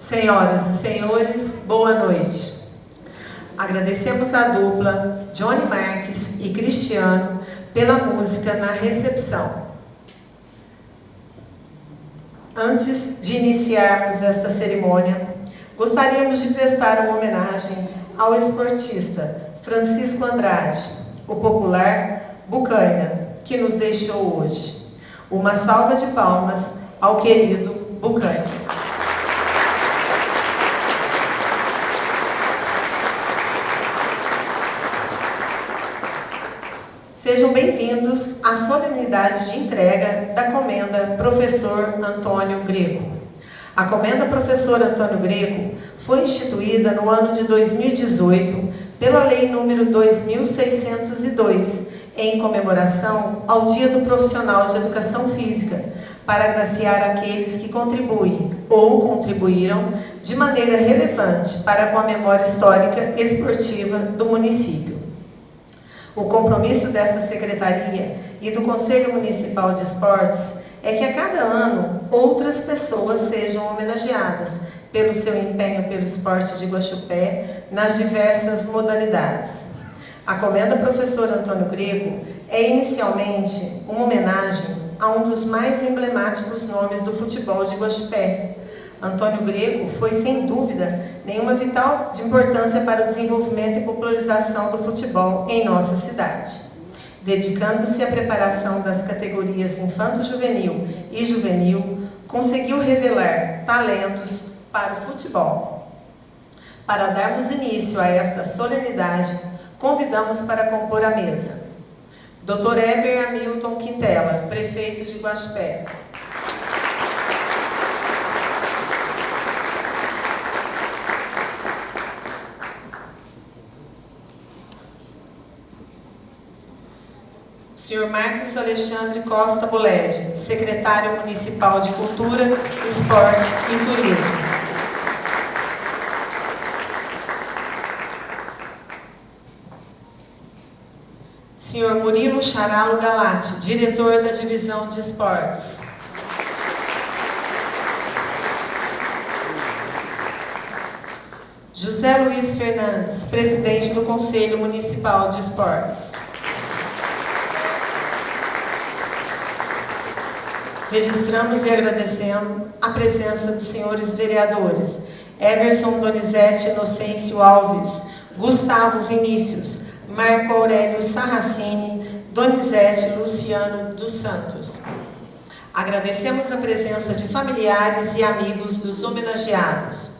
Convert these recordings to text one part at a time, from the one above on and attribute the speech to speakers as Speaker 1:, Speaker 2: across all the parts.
Speaker 1: Senhoras e senhores, boa noite. Agradecemos a dupla Johnny Marques e Cristiano pela música na recepção. Antes de iniciarmos esta cerimônia, gostaríamos de prestar uma homenagem ao esportista Francisco Andrade, o popular Bucaina, que nos deixou hoje. Uma salva de palmas ao querido Bucaina. Sejam bem-vindos à solenidade de entrega da Comenda Professor Antônio Greco. A Comenda Professor Antônio Greco foi instituída no ano de 2018 pela Lei número 2602, em comemoração ao Dia do Profissional de Educação Física, para agraciar aqueles que contribuem ou contribuíram de maneira relevante para com a memória histórica esportiva do município. O compromisso dessa Secretaria e do Conselho Municipal de Esportes é que a cada ano outras pessoas sejam homenageadas pelo seu empenho pelo esporte de Guaxupé nas diversas modalidades. A Comenda Professor Antônio Greco é inicialmente uma homenagem a um dos mais emblemáticos nomes do futebol de Guaxupé. Antônio Greco foi, sem dúvida nenhuma, vital de importância para o desenvolvimento e popularização do futebol em nossa cidade. Dedicando-se à preparação das categorias infanto-juvenil e juvenil, conseguiu revelar talentos para o futebol. Para darmos início a esta solenidade, convidamos para compor a mesa Dr. Heber Hamilton Quintela, prefeito de Guaxupé. Senhor Marcos Alexandre Costa Bolede, secretário municipal de Cultura, Esporte e Turismo. Senhor Murilo Charalo Galati, diretor da Divisão de Esportes. José Luiz Fernandes, presidente do Conselho Municipal de Esportes. Registramos e agradecendo a presença dos senhores vereadores Everson Donizete Inocêncio Alves, Gustavo Vinícius, Marco Aurélio Sarracini, Donizete Luciano dos Santos. Agradecemos a presença de familiares e amigos dos homenageados.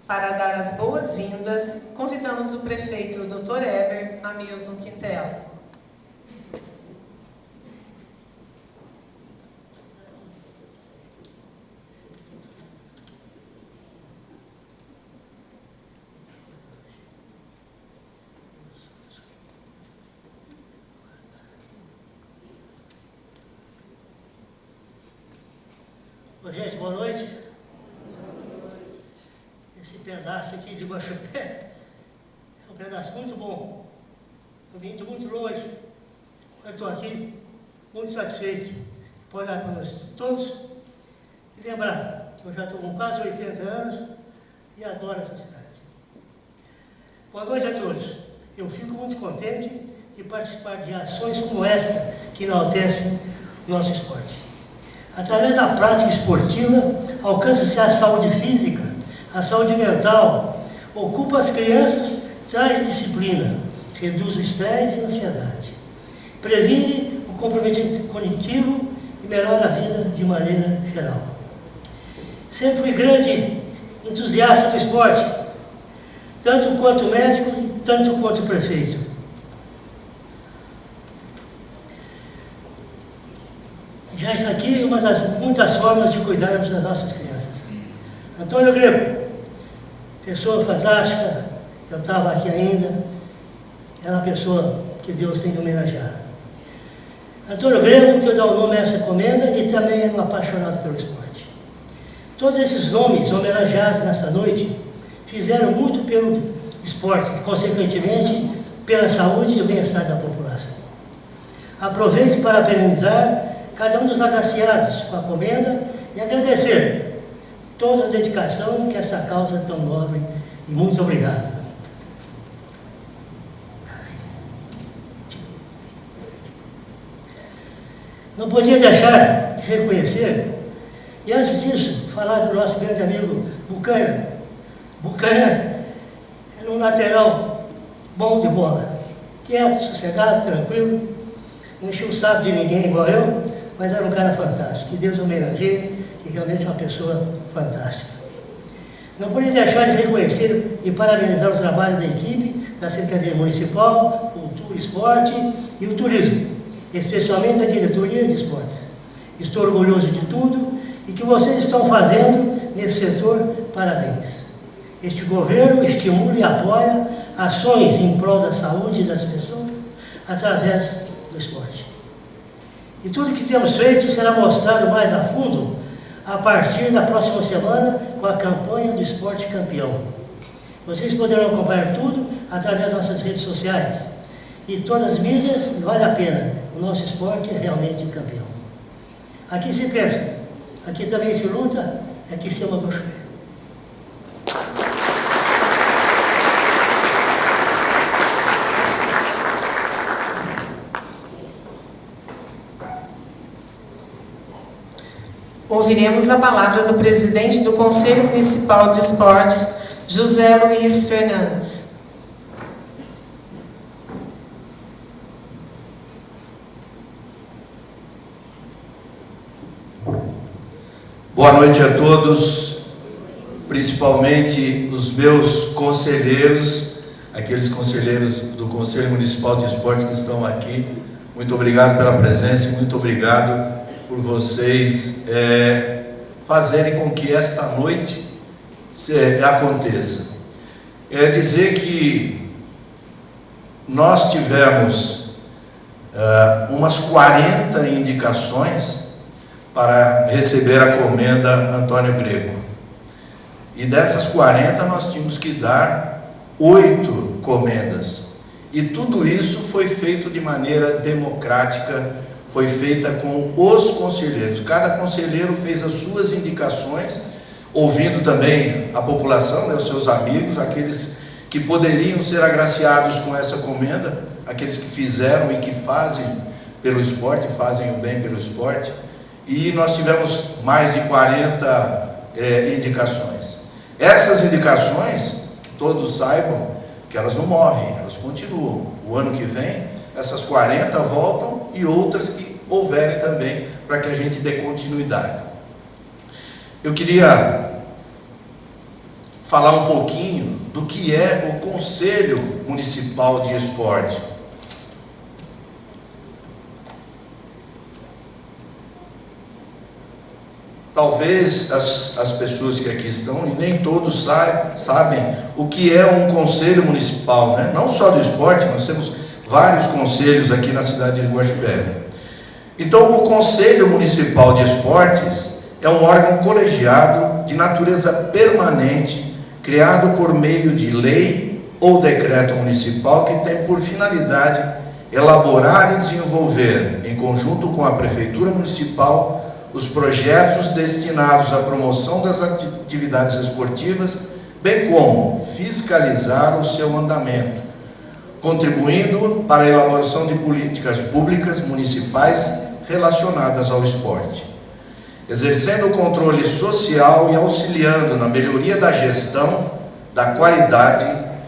Speaker 1: Para dar as boas-vindas, convidamos o prefeito Dr. Heber Hamilton Quintela.
Speaker 2: Oi, gente, boa noite. Esse pedaço aqui de Guaxupé é um pedaço muito bom. Eu vim de muito longe. Eu estou aqui muito satisfeito de olhar para nós todos e lembrar que eu já estou com quase 80 anos e adoro essa cidade. Boa noite a todos. Eu fico muito contente de participar de ações como esta que enaltecem o nosso esporte. Através da prática esportiva, alcança-se a saúde física, a saúde mental, ocupa as crianças, traz disciplina, reduz o estresse e a ansiedade, previne o comprometimento cognitivo e melhora a vida de maneira geral. Sempre fui grande entusiasta do esporte, tanto quanto médico e tanto quanto prefeito. Já está aqui uma das muitas formas de cuidarmos das nossas crianças. Antônio Greco, pessoa fantástica, eu estava aqui ainda, é uma pessoa que Deus tem que homenagear. Antônio Greco, que eu dou o nome a essa comenda, e também é um apaixonado pelo esporte. Todos esses nomes homenageados nessa noite fizeram muito pelo esporte e, consequentemente, pela saúde e o bem-estar da população. Aproveito para parabenizar cada um dos agraciados com a comenda e agradecer toda a dedicação que essa causa é tão nobre, e muito obrigado. Não podia deixar de reconhecer, e antes disso, falar do nosso grande amigo Bucanha. Bucanha era um lateral bom de bola, quieto, sossegado, tranquilo, não enchia o saco de ninguém igual eu, mas era um cara fantástico. Que Deus homenageie, que realmente é uma pessoa fantástica. Não podia deixar de reconhecer e parabenizar o trabalho da equipe da Secretaria Municipal, Cultura, Esporte e o Turismo, especialmente a Diretoria de Esportes. Estou orgulhoso de tudo e que vocês estão fazendo nesse setor, parabéns. Este governo estimula e apoia ações em prol da saúde das pessoas através do esporte. E tudo que temos feito será mostrado mais a fundo a partir da próxima semana com a campanha do Esporte Campeão. Vocês poderão acompanhar tudo através das nossas redes sociais e todas as mídias, e vale a pena. O nosso esporte é realmente campeão. Aqui se pensa, aqui também se luta, e aqui se ama Guaxupé.
Speaker 1: Ouviremos a palavra do presidente do Conselho Municipal de Esportes, José Luiz Fernandes.
Speaker 3: Boa noite a todos, principalmente os meus conselheiros, aqueles conselheiros do Conselho Municipal de Esportes que estão aqui. Muito obrigado pela presença e muito obrigado por vocês fazerem com que esta noite aconteça. Dizer que nós tivemos umas 40 indicações para receber a comenda Antônio Greco. E dessas 40 nós tínhamos que dar 8 comendas. E tudo isso foi feito de maneira democrática, foi feita com os conselheiros. Cada conselheiro fez as suas indicações, ouvindo também a população, os seus amigos, aqueles que poderiam ser agraciados com essa comenda, aqueles que fizeram e que fazem pelo esporte, fazem o bem pelo esporte. E nós tivemos mais de 40 indicações. Essas indicações, que todos saibam, que elas não morrem, elas continuam. O ano que vem, essas 40 voltam e outras que houverem também, para que a gente dê continuidade. Eu queria falar um pouquinho do que é o Conselho Municipal de Esporte. Talvez as pessoas que aqui estão, e nem todos sabem o que é um conselho municipal, né? Não só do esporte, nós temos vários conselhos aqui na cidade de Guaxupé. Então, o Conselho Municipal de Esportes é um órgão colegiado de natureza permanente, criado por meio de lei ou decreto municipal, que tem por finalidade elaborar e desenvolver, em conjunto com a Prefeitura Municipal, os projetos destinados à promoção das atividades esportivas, bem como fiscalizar o seu andamento, contribuindo para a elaboração de políticas públicas municipais relacionadas ao esporte, exercendo o controle social e auxiliando na melhoria da gestão, da qualidade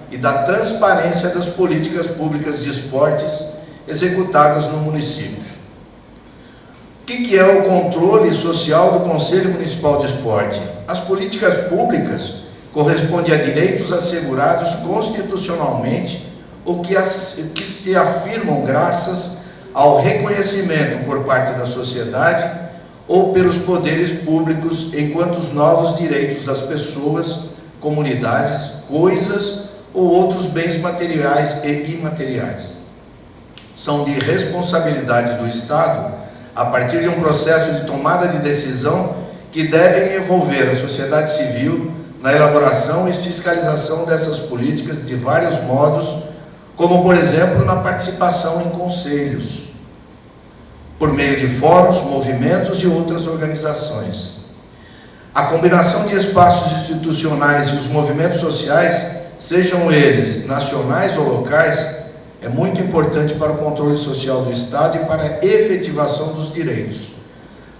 Speaker 3: e da transparência das políticas públicas de esportes executadas no município. O que é o controle social do Conselho Municipal de Esporte? As políticas públicas correspondem a direitos assegurados constitucionalmente ou que se afirmam graças ao reconhecimento por parte da sociedade ou pelos poderes públicos enquanto os novos direitos das pessoas, comunidades, coisas ou outros bens materiais e imateriais. São de responsabilidade do Estado a partir de um processo de tomada de decisão que devem envolver a sociedade civil na elaboração e fiscalização dessas políticas de vários modos, como, por exemplo, na participação em conselhos, por meio de fóruns, movimentos e outras organizações. A combinação de espaços institucionais e os movimentos sociais, sejam eles nacionais ou locais, é muito importante para o controle social do Estado e para a efetivação dos direitos.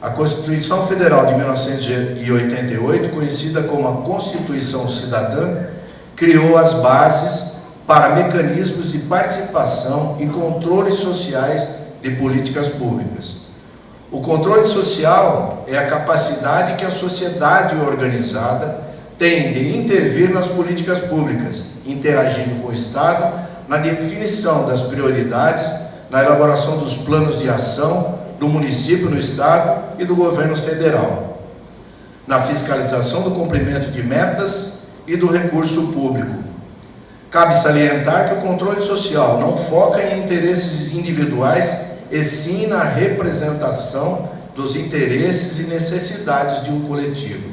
Speaker 3: A Constituição Federal de 1988, conhecida como a Constituição Cidadã, criou as bases para mecanismos de participação e controles sociais de políticas públicas. O controle social é a capacidade que a sociedade organizada tem de intervir nas políticas públicas, interagindo com o Estado na definição das prioridades, na elaboração dos planos de ação do município, no Estado e do governo federal, na fiscalização do cumprimento de metas e do recurso público. Cabe salientar que o controle social não foca em interesses individuais, e sim na representação dos interesses e necessidades de um coletivo.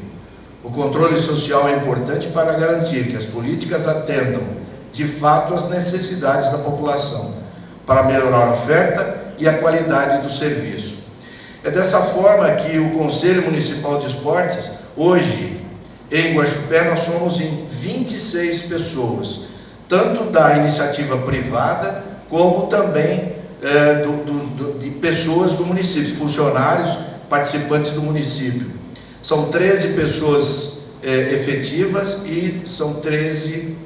Speaker 3: O controle social é importante para garantir que as políticas atendam, de fato, às necessidades da população, para melhorar a oferta e a qualidade do serviço. É dessa forma que o Conselho Municipal de Esportes, hoje, em Guaxupé, nós somos em 26 pessoas, tanto da iniciativa privada, como também de pessoas do município, funcionários, participantes do município. São 13 pessoas efetivas e são 13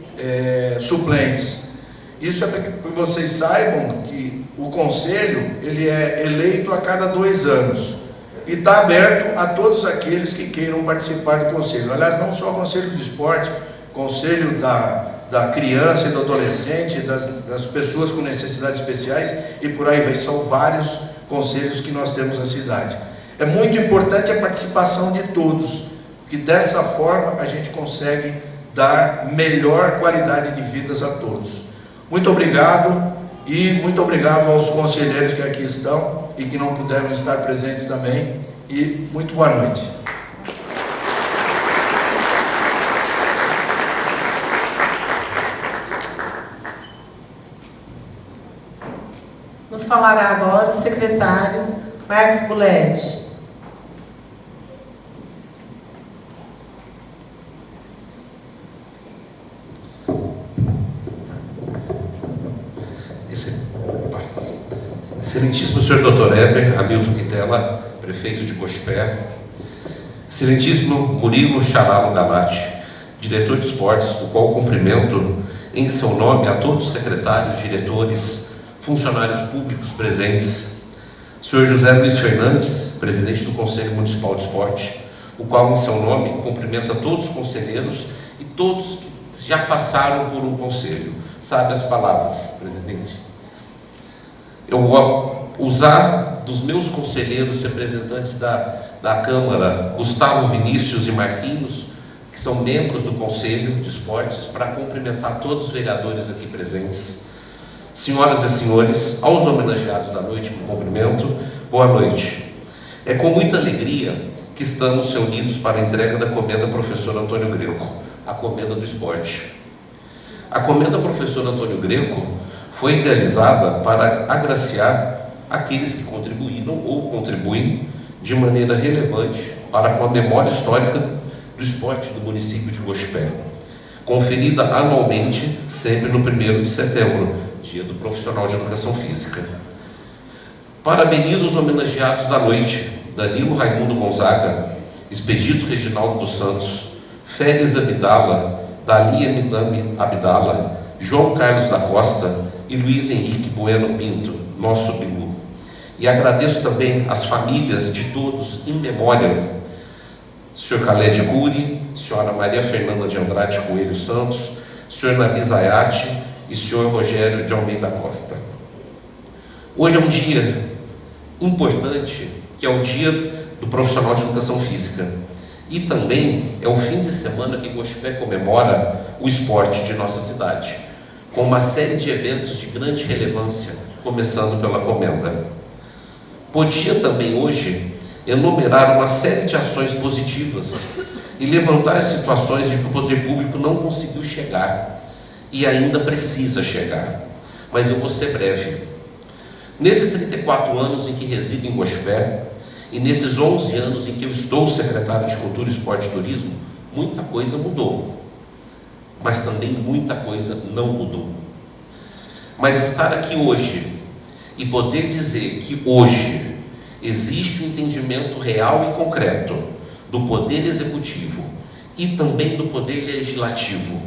Speaker 3: suplentes. Isso é para que vocês saibam que o Conselho ele é eleito a cada 2 anos e está aberto a todos aqueles que queiram participar do Conselho. Aliás, não só o Conselho do Esporte, Conselho da criança e do adolescente, das pessoas com necessidades especiais e por aí vai. São vários conselhos que nós temos na cidade. É muito importante a participação de todos, porque dessa forma a gente consegue dar melhor qualidade de vidas a todos. Muito obrigado e muito obrigado aos conselheiros que aqui estão e que não puderam estar presentes também, e muito boa noite.
Speaker 1: Nos falará agora o secretário Marcos Buletti.
Speaker 4: Excelentíssimo senhor Dr. Heber Hamilton Quintela, prefeito de Guaxupé, excelentíssimo Murilo Charalo Galati, diretor de esportes, o qual cumprimento em seu nome a todos os secretários, diretores, funcionários públicos presentes, senhor José Luiz Fernandes, presidente do Conselho Municipal de Esporte, o qual em seu nome cumprimenta todos os conselheiros e todos que já passaram por um conselho. Sabe as palavras, presidente? Eu vou usar dos meus conselheiros representantes da Câmara, Gustavo, Vinícius e Marquinhos, que são membros do Conselho de Esportes, para cumprimentar todos os vereadores aqui presentes. Senhoras e senhores, aos homenageados da noite, me cumprimento, boa noite. É com muita alegria que estamos reunidos para a entrega da comenda Professor Antônio Greco, a comenda do esporte. A comenda Professor Antônio Greco foi idealizada para agraciar aqueles que contribuíram ou contribuem de maneira relevante para com a memória histórica do esporte do município de Guaxupé, conferida anualmente, sempre no 1º de setembro, dia do profissional de educação física. Parabenizo os homenageados da noite: Danilo Raimundo Gonzaga, Expedito Reginaldo dos Santos, Félix Abdala, Dalia Midame Abdala, João Carlos da Costa e Luiz Henrique Bueno Pinto, nosso Bilu. E agradeço também as famílias de todos em memória: Sr. Khaled Guri, Sra. Maria Fernanda de Andrade Coelho Santos, Sr. Nabi Zayati e Sr. Rogério de Almeida Costa. Hoje é um dia importante, que é o dia do profissional de educação física, e também é o fim de semana que Guaxupé comemora o esporte de nossa cidade, com uma série de eventos de grande relevância, começando pela comenda. Podia também hoje enumerar uma série de ações positivas e levantar as situações de que o poder público não conseguiu chegar e ainda precisa chegar, mas eu vou ser breve. Nesses 34 anos em que resido em Guaxupé, E nesses 11 anos em que eu estou secretário de Cultura, Esporte e Turismo, muita coisa mudou, mas também muita coisa não mudou. Mas estar aqui hoje e poder dizer que hoje existe um entendimento real e concreto do Poder Executivo e também do Poder Legislativo,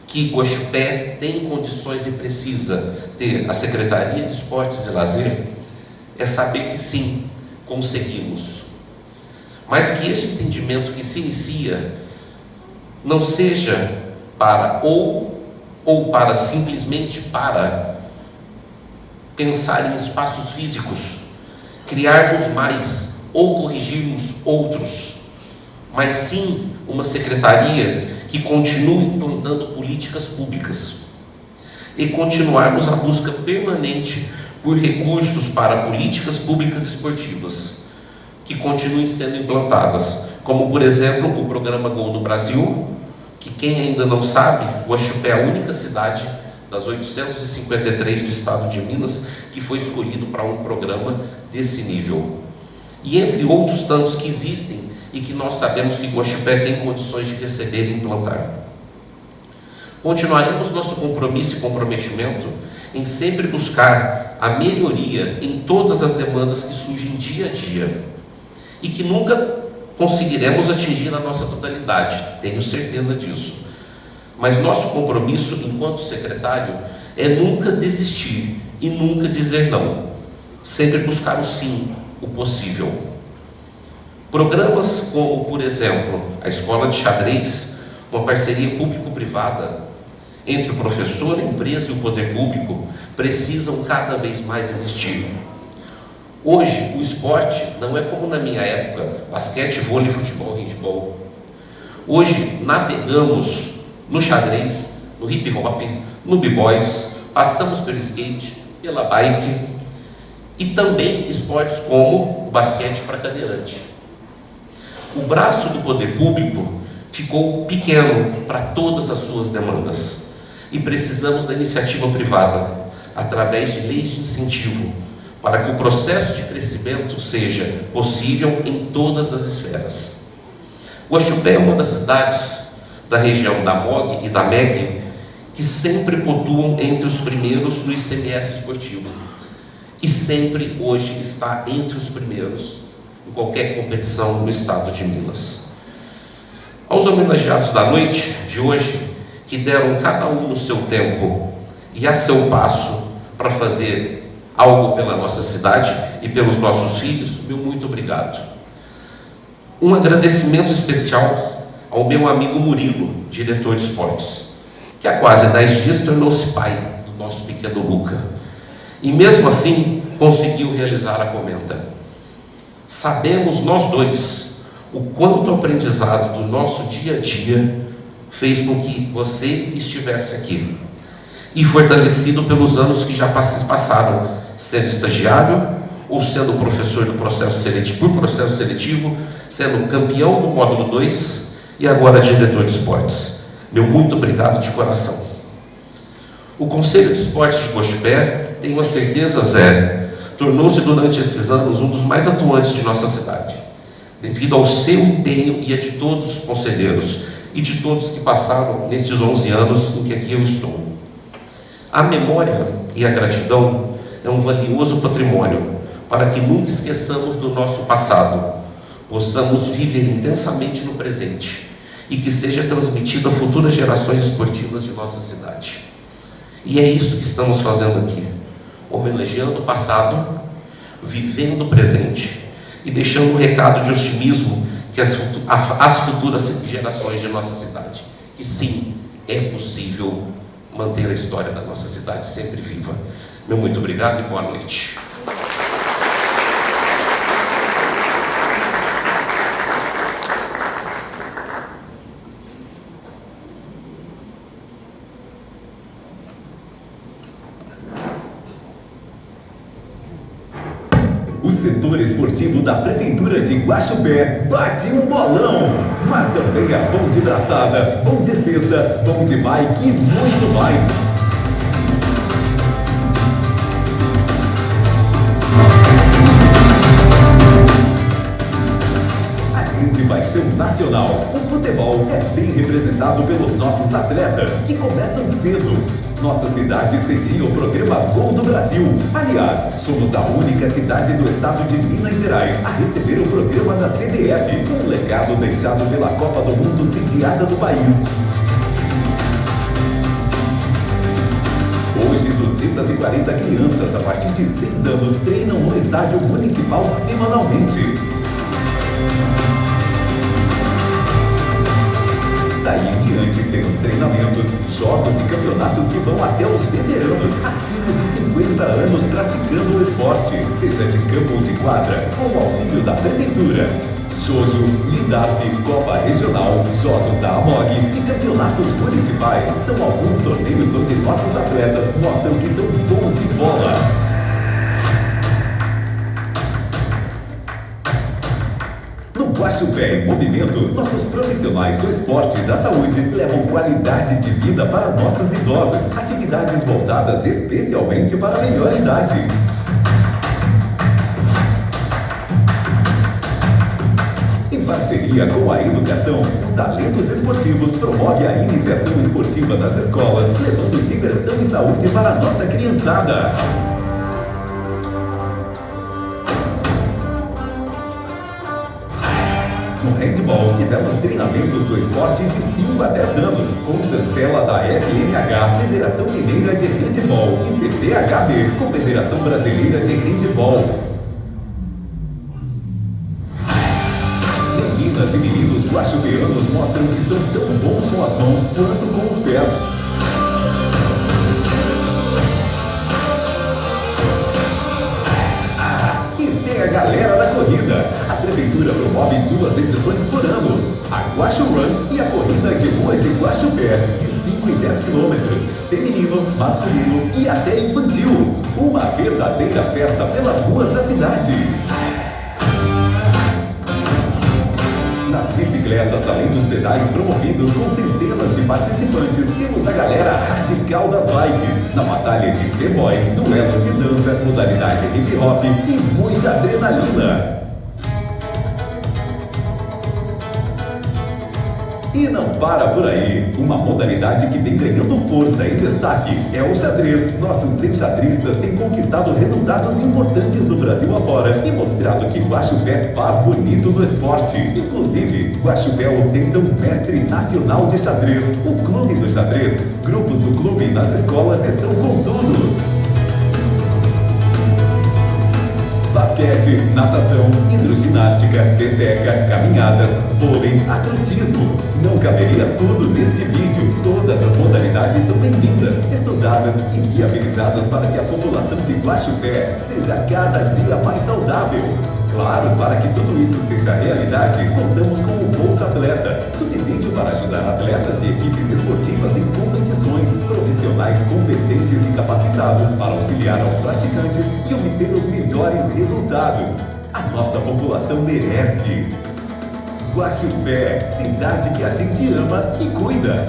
Speaker 4: que Guaxupé tem condições e precisa ter a Secretaria de Esportes e Lazer, é saber que sim, conseguimos. Mas que esse entendimento que se inicia não seja para ou para simplesmente para pensar em espaços físicos, criarmos mais ou corrigirmos outros, mas sim uma secretaria que continue implantando políticas públicas e continuarmos a busca permanente por recursos para políticas públicas esportivas que continuem sendo implantadas, como por exemplo o programa Gol do Brasil, que quem ainda não sabe, Guaxupé é a única cidade das 853 do estado de Minas que foi escolhido para um programa desse nível. E entre outros tantos que existem e que nós sabemos que Guaxupé tem condições de receber e implantar. Continuaremos nosso compromisso e comprometimento em sempre buscar a melhoria em todas as demandas que surgem dia a dia e que nunca conseguiremos atingir a nossa totalidade, tenho certeza disso. Mas nosso compromisso enquanto secretário é nunca desistir e nunca dizer não, sempre buscar o sim, o possível. Programas como, por exemplo, a Escola de Xadrez, uma parceria público-privada entre o professor, a empresa e o poder público, precisam cada vez mais existir. Hoje, o esporte não é como na minha época, basquete, vôlei, futebol, handebol. Hoje, navegamos no xadrez, no hip hop, no b-boys, passamos pelo skate, pela bike e também esportes como o basquete para cadeirante. O braço do poder público ficou pequeno para todas as suas demandas e precisamos da iniciativa privada, através de leis de incentivo, para que o processo de crescimento seja possível em todas as esferas. Guaxupé é uma das cidades da região da MOG e da MEG que sempre pontuam entre os primeiros no ICMS esportivo e sempre hoje está entre os primeiros em qualquer competição no estado de Minas. Aos homenageados da noite de hoje, que deram cada um no seu tempo e a seu passo para fazer algo pela nossa cidade e pelos nossos filhos, meu muito obrigado. Um agradecimento especial ao meu amigo Murilo, diretor de esportes, que há quase 10 dias tornou-se pai do nosso pequeno Luca e mesmo assim conseguiu realizar a comenda. Sabemos nós dois o quanto o aprendizado do nosso dia a dia fez com que você estivesse aqui e fortalecido pelos anos que já passaram, sendo estagiário ou sendo professor do processo seletivo, por processo seletivo, sendo campeão do módulo 2 e agora diretor de esportes. Meu muito obrigado de coração. O Conselho de Esportes de Guaxupé, tenho a certeza, Zé, tornou-se durante esses anos um dos mais atuantes de nossa cidade, devido ao seu empenho e a de todos os conselheiros e de todos que passaram nestes 11 anos em que aqui eu estou. A memória e a gratidão é um valioso patrimônio para que nunca esqueçamos do nosso passado, possamos viver intensamente no presente e que seja transmitido a futuras gerações esportivas de nossa cidade. E é isso que estamos fazendo aqui, homenageando o passado, vivendo o presente e deixando um recado de otimismo que as futuras gerações de nossa cidade, que sim, é possível manter a história da nossa cidade sempre viva. Meu muito obrigado e boa noite.
Speaker 5: O setor esportivo da Prefeitura de Guaxupé bate um bolão, mas também é bom de braçada, bom de cesta, bom de bike e muito mais. paixão nacional. O futebol é bem representado pelos nossos atletas, que começam cedo. Nossa cidade cedia o programa Gol do Brasil. Aliás, somos a única cidade do estado de Minas Gerais a receber o programa da CBF, um legado deixado pela Copa do Mundo sediada no país. Hoje, 240 crianças a partir de 6 anos treinam no estádio municipal semanalmente. Daí em diante, temos treinamentos, jogos e campeonatos que vão até os veteranos acima de 50 anos praticando o esporte, seja de campo ou de quadra, com o auxílio da Prefeitura. Jojo, Lidap, Copa Regional, Jogos da AMOG e campeonatos municipais são alguns torneios onde nossos atletas mostram que são bons de bola. No Guaxupé em Movimento, nossos profissionais do esporte e da saúde levam qualidade de vida para nossos idosos, atividades voltadas especialmente para a melhor idade. Em parceria com a educação, o Talentos Esportivos promove a iniciação esportiva das escolas, levando diversão e saúde para a nossa criançada. No handball, tivemos treinamentos do esporte de 5 a 10 anos, com chancela da FMH, Federação Mineira de Handball, e CBHB, Confederação Brasileira de Handball. Meninas e meninos guaxupeanos mostram que são tão bons com as mãos quanto com os pés. E tem a galera da corrida. A Prefeitura promove 2 edições por ano. A Guaxu Run e a Corrida de Rua de Guaxupé, de 5 e 10 quilômetros. Feminino, masculino e até infantil. Uma verdadeira festa pelas ruas da cidade. Nas bicicletas, além dos pedais promovidos com centenas de participantes, temos a galera radical das bikes. Na batalha de B-Boys, duelos de dança, modalidade hip hop e muita adrenalina. E não para por aí. Uma modalidade que vem ganhando força e destaque é o xadrez. Nossos enxadristas têm conquistado resultados importantes no Brasil afora e mostrado que Guaxupé faz bonito no esporte. Inclusive, Guaxupé ostenta um mestre nacional de xadrez, o Clube do Xadrez. Grupos do clube nas escolas estão com tudo. Basquete, natação, hidroginástica, peteca, caminhadas, vôlei, atletismo. Não caberia tudo neste vídeo. Todas as modalidades são bem-vindas, estudadas e viabilizadas para que a população de Guaxupé seja cada dia mais saudável. Claro, para que tudo isso seja realidade, contamos com o Bolsa Atleta, subsídio para ajudar atletas e equipes esportivas em competições, profissionais competentes e capacitados para auxiliar aos praticantes e obter os melhores resultados. A nossa população merece. Guaxupé, cidade que a gente ama e cuida.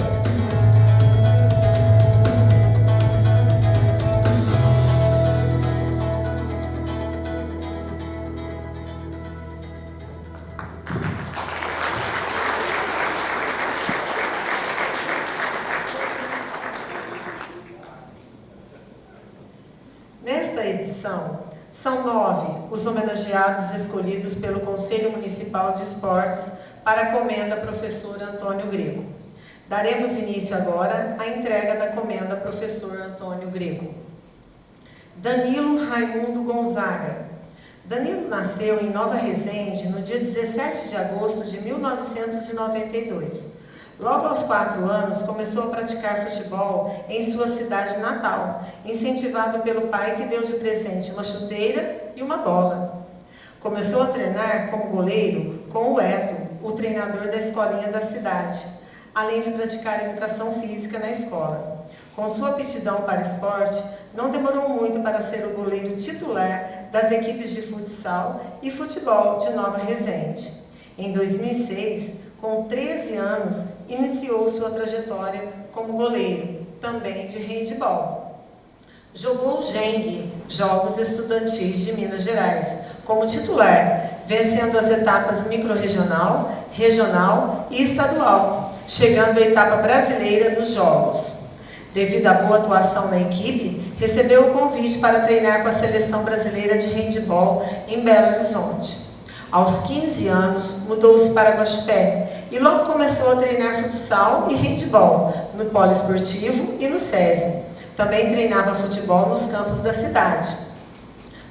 Speaker 1: Nesta edição, são 9 os homenageados escolhidos pelo Conselho Municipal de Esportes para a comenda Professor Antônio Greco. Daremos início agora à entrega da comenda Professor Antônio Greco. Danilo Raimundo Gonzaga. Danilo nasceu em Nova Resende no dia 17 de agosto de 1992. Logo aos 4 anos, começou a praticar futebol em sua cidade natal, incentivado pelo pai que deu de presente uma chuteira e uma bola. Começou a treinar como goleiro com o Eto, o treinador da escolinha da cidade, além de praticar educação física na escola. Com sua aptidão para esporte, não demorou muito para ser o goleiro titular das equipes de futsal e futebol de Nova Resende. Em 2006, com 13 anos, iniciou sua trajetória como goleiro, também de handball. Jogou o Geng, Jogos Estudantis de Minas Gerais, como titular, vencendo as etapas microrregional, regional e estadual, chegando à etapa brasileira dos Jogos. Devido à boa atuação na equipe, recebeu o convite para treinar com a Seleção Brasileira de Handebol em Belo Horizonte. Aos 15 anos, mudou-se para Guaxupé e logo começou a treinar futsal e handebol no poliesportivo e no SESI. Também treinava futebol nos campos da cidade.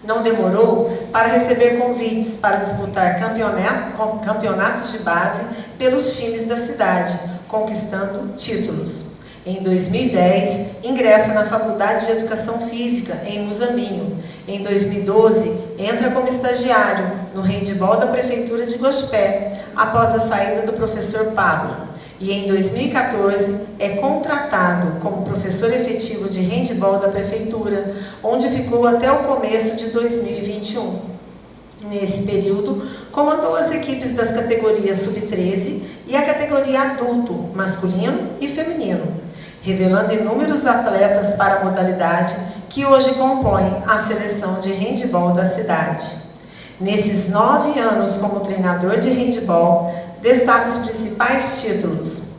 Speaker 1: Não demorou para receber convites para disputar campeonatos de base pelos times da cidade, conquistando títulos. Em 2010, ingressa na Faculdade de Educação Física, em Muzambinho. Em 2012, entra como estagiário no handebol da Prefeitura de Guaxupé, após a saída do professor Pablo. E em 2014, é contratado como professor efetivo de handebol da Prefeitura, onde ficou até o começo de 2021. Nesse período, comandou as equipes das categorias sub-13 e a categoria adulto, masculino e feminino, revelando inúmeros atletas para a modalidade que hoje compõem a seleção de handebol da cidade. Nesses 9 anos como treinador de handebol, destaca os principais títulos: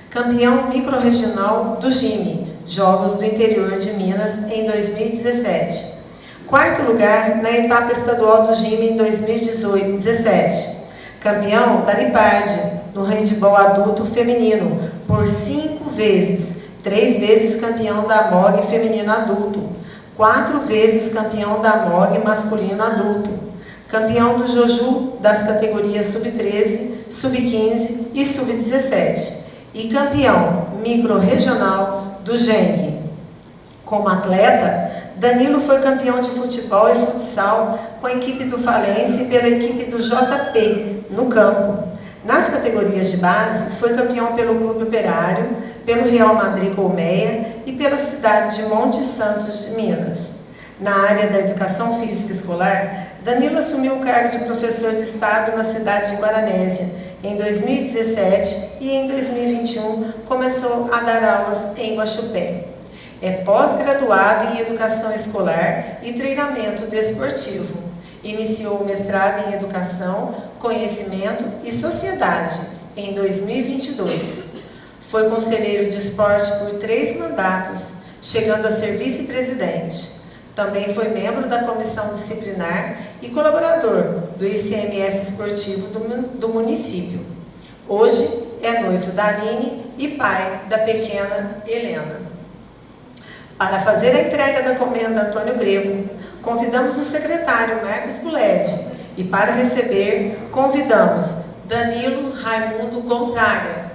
Speaker 1: campeão microrregional do GIME, Jogos do Interior de Minas, em 2017. Quarto lugar na etapa estadual do GIME em 2018-17. Campeão da Liparde, no handebol adulto feminino, por 5 vezes. 3 vezes campeão da MOG feminino adulto. 4 vezes campeão da MOG masculino adulto. Campeão do Joju das categorias sub-13, sub-15 e sub-17. E campeão microrregional do GENG. Como atleta, Danilo foi campeão de futebol e futsal com a equipe do Falense e pela equipe do JP, no campo. Nas categorias de base, foi campeão pelo Clube Operário, pelo Real Madrid Colmeia e pela cidade de Monte Santos de Minas. Na área da educação física escolar, Danilo assumiu o cargo de professor de Estado na cidade de Guaranésia em 2017 e em 2021 começou a dar aulas em Guaxupé. É pós-graduado em Educação Escolar e Treinamento Desportivo. Iniciou o mestrado em Educação, Conhecimento e Sociedade em 2022. Foi conselheiro de esporte por 3 mandatos, chegando a ser vice-presidente. Também foi membro da comissão disciplinar e colaborador do ICMS esportivo do município. Hoje é noivo da Aline e pai da pequena Helena. Para fazer a entrega da comenda Antônio Grego, convidamos o secretário Marcos Buledi e para receber, convidamos Danilo Raimundo Gonzaga.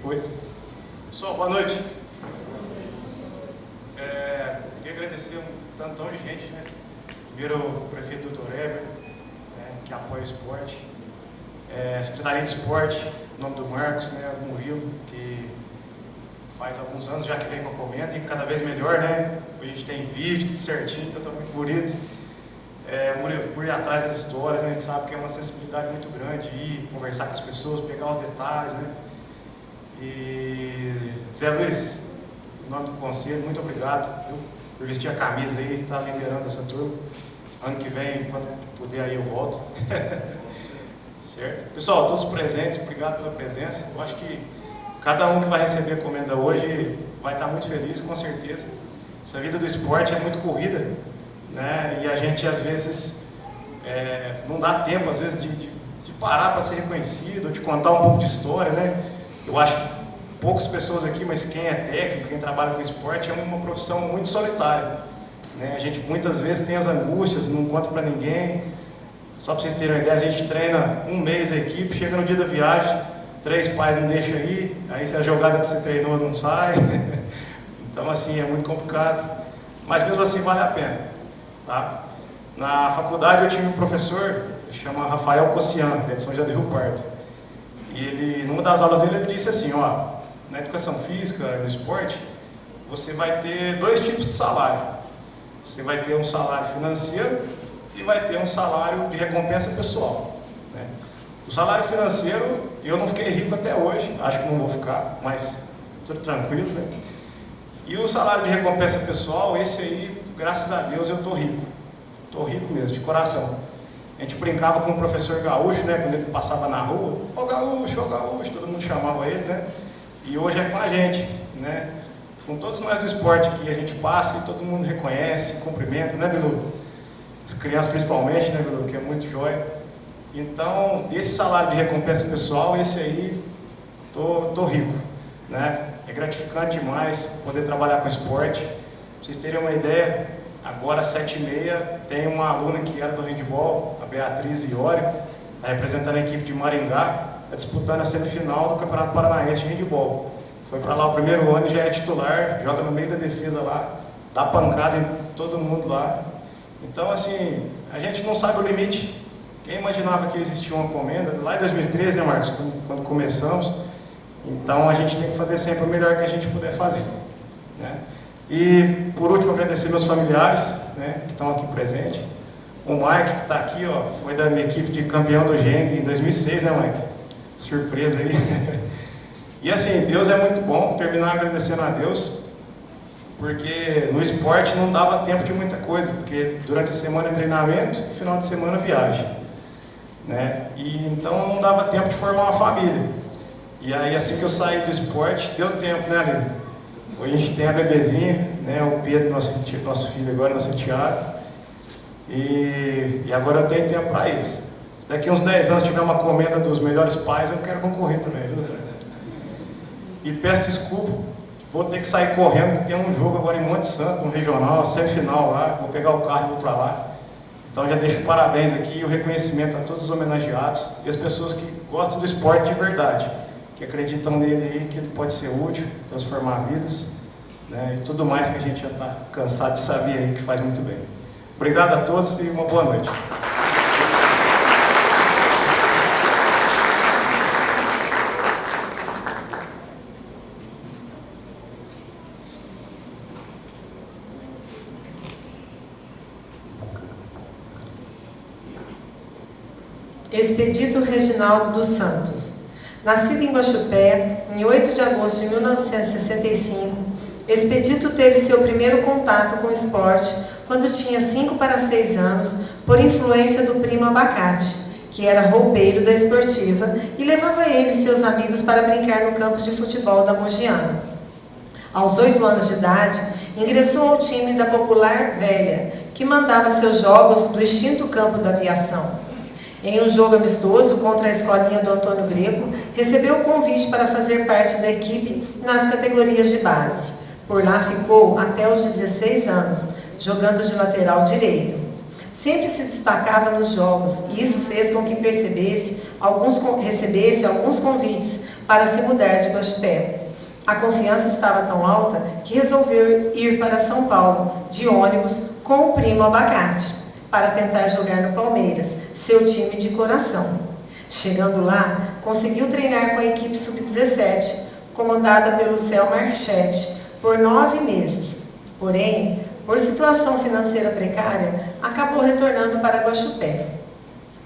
Speaker 6: Oi. Pessoal, boa noite. Queria agradecer um tantão de gente, né? Primeiro o prefeito Dr. Heber, que apoia o esporte. Secretaria de Esporte, em nome do Marcos, né? O Murilo, que faz alguns anos já que vem com a comenda e cada vez melhor, né? A gente tem vídeo, tudo certinho, então tá muito bonito. Murilo, por ir atrás das histórias, né? A gente sabe que é uma sensibilidade muito grande, ir conversar com as pessoas, pegar os detalhes, né? E Zé Luiz, em nome do conselho, muito obrigado por vestir a camisa aí e estar liderando essa turma. Ano que vem, quando puder, aí eu volto. Certo? Pessoal, todos presentes, obrigado pela presença. Eu acho que cada um que vai receber a comenda hoje vai estar muito feliz, com certeza. Essa vida do esporte é muito corrida, né? E a gente, às vezes, não dá tempo, às vezes, de parar para ser reconhecido, de contar um pouco de história, né? Eu acho que poucas pessoas aqui, mas quem é técnico, quem trabalha com esporte, é uma profissão muito solitária, né? A gente muitas vezes tem as angústias, não conta para ninguém. Só para vocês terem uma ideia, a gente treina um mês a equipe, chega no dia da viagem, 3 pais não deixam ir, aí se a jogada que você treinou não sai. Então, assim, é muito complicado, mas mesmo assim vale a pena, tá? Na faculdade eu tive um professor, ele chama Rafael Cossian, ele é de São José do Rio Pardo. E ele, numa das aulas dele, ele disse assim, ó, na educação física, no esporte, você vai ter 2 tipos de salário. Você vai ter um salário financeiro e vai ter um salário de recompensa pessoal, né? O salário financeiro, eu não fiquei rico até hoje, acho que não vou ficar, mas tudo tranquilo, né? E o salário de recompensa pessoal, esse aí, graças a Deus, eu tô rico mesmo, de coração. A gente brincava com o professor Gaúcho, né, quando ele passava na rua, ô Gaúcho, todo mundo chamava ele, né? E hoje é com a gente, né? Com todos nós do esporte que a gente passa e todo mundo reconhece, cumprimenta, né, Bilu? As crianças principalmente, né, Bilu, que é muito joia. Então, esse salário de recompensa pessoal, esse aí, tô rico, né? É gratificante demais poder trabalhar com esporte. Pra vocês terem uma ideia, agora às 7h30 tem uma aluna que era do handebol, a Beatriz Iório, está representando a equipe de Maringá, está disputando a semifinal do Campeonato Paranaense de handebol. Foi para lá o primeiro ano e já é titular, joga no meio da defesa lá, dá pancada em todo mundo lá. Então, assim, a gente não sabe o limite. Quem imaginava que existia uma comenda? Lá em 2013, né, Marcos, quando começamos. Então, a gente tem que fazer sempre o melhor que a gente puder fazer, né? E, por último, agradecer meus familiares, né, que estão aqui presentes. O Mike, que está aqui, ó, foi da minha equipe de campeão do Geng em 2006, né, Mike? Surpresa aí. E, assim, Deus é muito bom, terminar agradecendo a Deus, porque no esporte não dava tempo de muita coisa, porque durante a semana é treinamento, no final de semana viagem, né? E então não dava tempo de formar uma família. E aí assim que eu saí do esporte, deu tempo, né, Aline? Hoje a gente tem a bebezinha, né, o Pedro, nosso filho agora, nosso enteado, e agora eu tenho tempo para isso. Se daqui uns 10 anos tiver uma comenda dos melhores pais, eu quero concorrer também, viu, doutor? E peço desculpa, vou ter que sair correndo, que tem um jogo agora em Monte Santo, no regional, semifinal lá, vou pegar o carro e vou para lá. Então já deixo parabéns aqui e o reconhecimento a todos os homenageados e as pessoas que gostam do esporte de verdade, que acreditam nele aí, que ele pode ser útil, transformar vidas, né, e tudo mais que a gente já está cansado de saber aí, que faz muito bem. Obrigado a todos e uma boa noite.
Speaker 1: Expedito Reginaldo dos Santos. Nascido em Guaxupé, em 8 de agosto de 1965, Expedito teve seu primeiro contato com o esporte quando tinha 5 para 6 anos, por influência do primo Abacate, que era roupeiro da esportiva e levava ele e seus amigos para brincar no campo de futebol da Mogiana. Aos 8 anos de idade, ingressou ao time da Popular Velha, que mandava seus jogos do extinto campo da aviação. Em um jogo amistoso contra a escolinha do Antônio Greco, recebeu o convite para fazer parte da equipe nas categorias de base. Por lá ficou até os 16 anos, jogando de lateral direito. Sempre se destacava nos jogos e isso fez com que recebesse alguns convites para se mudar de Guaxupé. A confiança estava tão alta que resolveu ir para São Paulo, de ônibus, com o primo Abacate, para tentar jogar no Palmeiras, seu time de coração. Chegando lá, conseguiu treinar com a equipe sub-17, comandada pelo Céu Marchetti, por 9 meses. Porém, por situação financeira precária, acabou retornando para Guaxupé.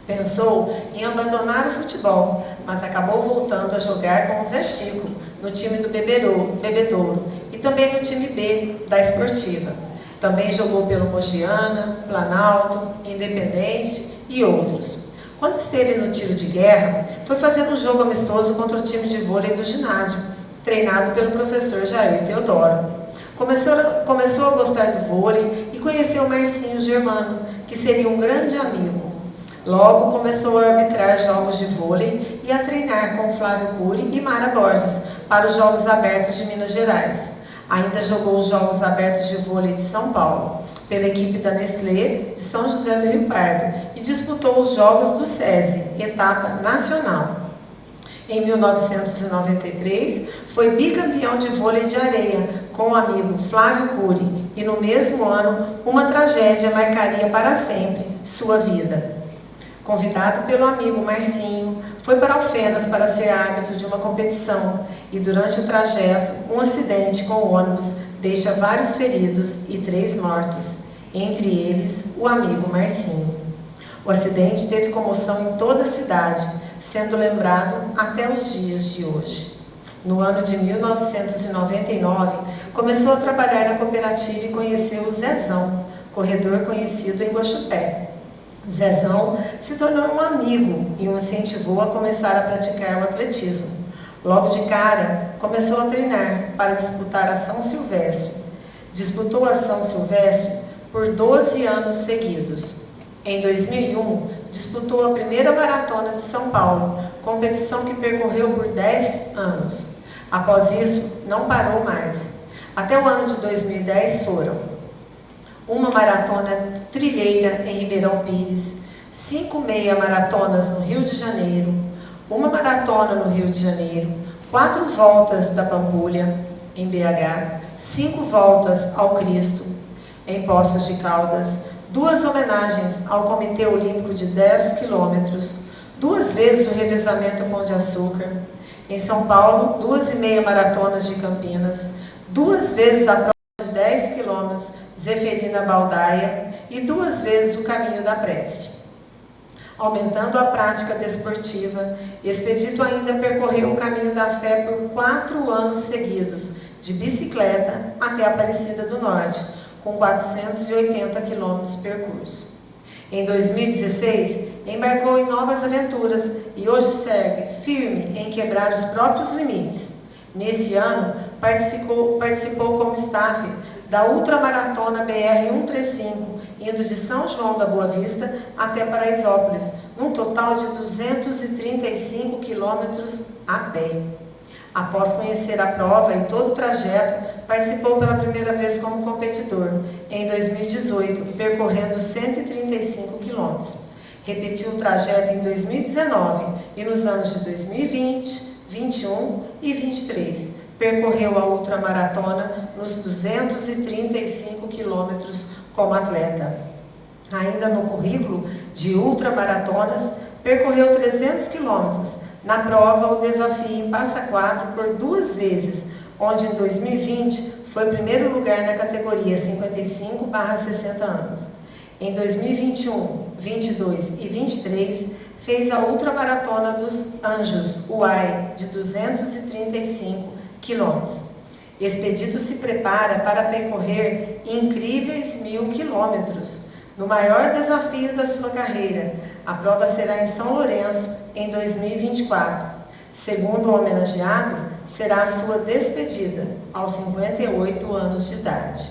Speaker 1: Pensou em abandonar o futebol, mas acabou voltando a jogar com o Zé Chico, no time do Bebedouro, e também no time B da Esportiva. Também jogou pelo Mogiana, Planalto, Independente e outros. Quando esteve no tiro de guerra, foi fazer um jogo amistoso contra o time de vôlei do ginásio, treinado pelo professor Jair Teodoro. Começou a gostar do vôlei e conheceu o Marcinho Germano, que seria um grande amigo. Logo começou a arbitrar jogos de vôlei e a treinar com Flávio Cury e Mara Borges para os Jogos Abertos de Minas Gerais. Ainda jogou os Jogos Abertos de Vôlei de São Paulo, pela equipe da Nestlé de São José do Rio Pardo, e disputou os Jogos do SESI, etapa nacional. Em 1993, foi bicampeão de vôlei de areia com o amigo Flávio Cury, e no mesmo ano, uma tragédia marcaria para sempre sua vida. Convidado pelo amigo Marcinho, foi para Alfenas para ser árbitro de uma competição e, durante o trajeto, um acidente com o ônibus deixa vários feridos e 3 mortos, entre eles o amigo Marcinho. O acidente teve comoção em toda a cidade, sendo lembrado até os dias de hoje. No ano de 1999, começou a trabalhar na cooperativa e conheceu o Zezão, corredor conhecido em Guaxupé. Zezão se tornou um amigo e o incentivou a começar a praticar o atletismo. Logo de cara, começou a treinar para disputar a São Silvestre. Disputou a São Silvestre por 12 anos seguidos. Em 2001, disputou a primeira maratona de São Paulo, competição que percorreu por 10 anos. Após isso, não parou mais. Até o ano de 2010 foram uma maratona trilheira em Ribeirão Pires, 5 meia maratonas no Rio de Janeiro, uma maratona no Rio de Janeiro, 4 voltas da Pampulha, em BH, 5 voltas ao Cristo, em Poços de Caldas, 2 homenagens ao Comitê Olímpico de 10 quilômetros, 2 vezes o revezamento Pão de Açúcar, em São Paulo, 2 meia maratonas de Campinas, 2 vezes a prova de 10 quilômetros Zeferina Baldaia e 2 vezes o Caminho da Prece. Aumentando a prática desportiva, Expedito ainda percorreu o Caminho da Fé por 4 anos seguidos, de bicicleta até Aparecida do Norte, com 480 quilômetros percurso. Em 2016, embarcou em novas aventuras e hoje segue firme em quebrar os próprios limites. Nesse ano, participou como staff da Ultramaratona BR-135, indo de São João da Boa Vista até Paraisópolis, num total de 235 quilômetros a pé. Após conhecer a prova e todo o trajeto, participou pela primeira vez como competidor, em 2018, percorrendo 135 quilômetros. Repetiu o trajeto em 2019 e nos anos de 2020, 21 e 23. Percorreu a ultramaratona nos 235 quilômetros como atleta. Ainda no currículo de ultramaratonas, percorreu 300 quilômetros. Na prova, o desafio em Passa Quatro por 2 vezes, onde em 2020 foi primeiro lugar na categoria 55/60 anos. Em 2021, 22 e 23, fez a ultramaratona dos Anjos, UAI, de 235 quilômetros. Expedito se prepara para percorrer incríveis 1000 quilômetros, no maior desafio da sua carreira. A prova será em São Lourenço, em 2024. Segundo o homenageado, será a sua despedida, aos 58 anos de idade.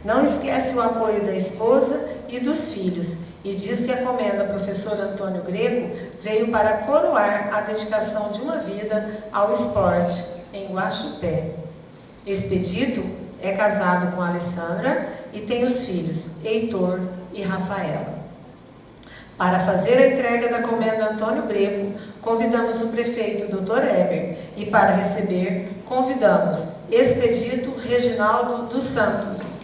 Speaker 1: Não esquece o apoio da esposa e dos filhos, e diz que a comenda professor Antônio Greco veio para coroar a dedicação de uma vida ao esporte em Guaxupé. Expedito é casado com Alessandra e tem os filhos Heitor e Rafaela. Para fazer a entrega da comenda Antônio Greco, convidamos o prefeito Dr. Eber e para receber, convidamos Expedito Reginaldo dos Santos.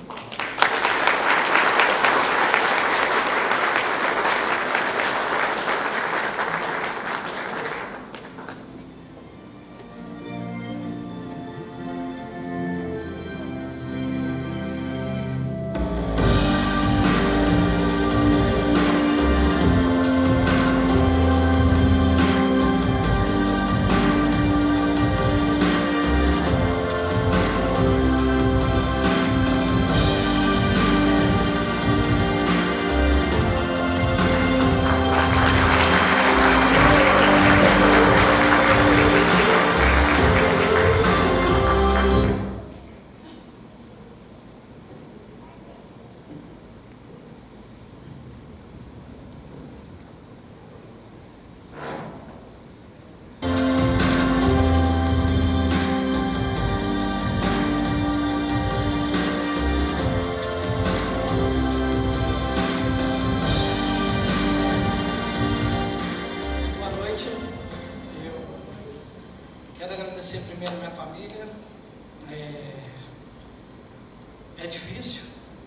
Speaker 7: é difícil,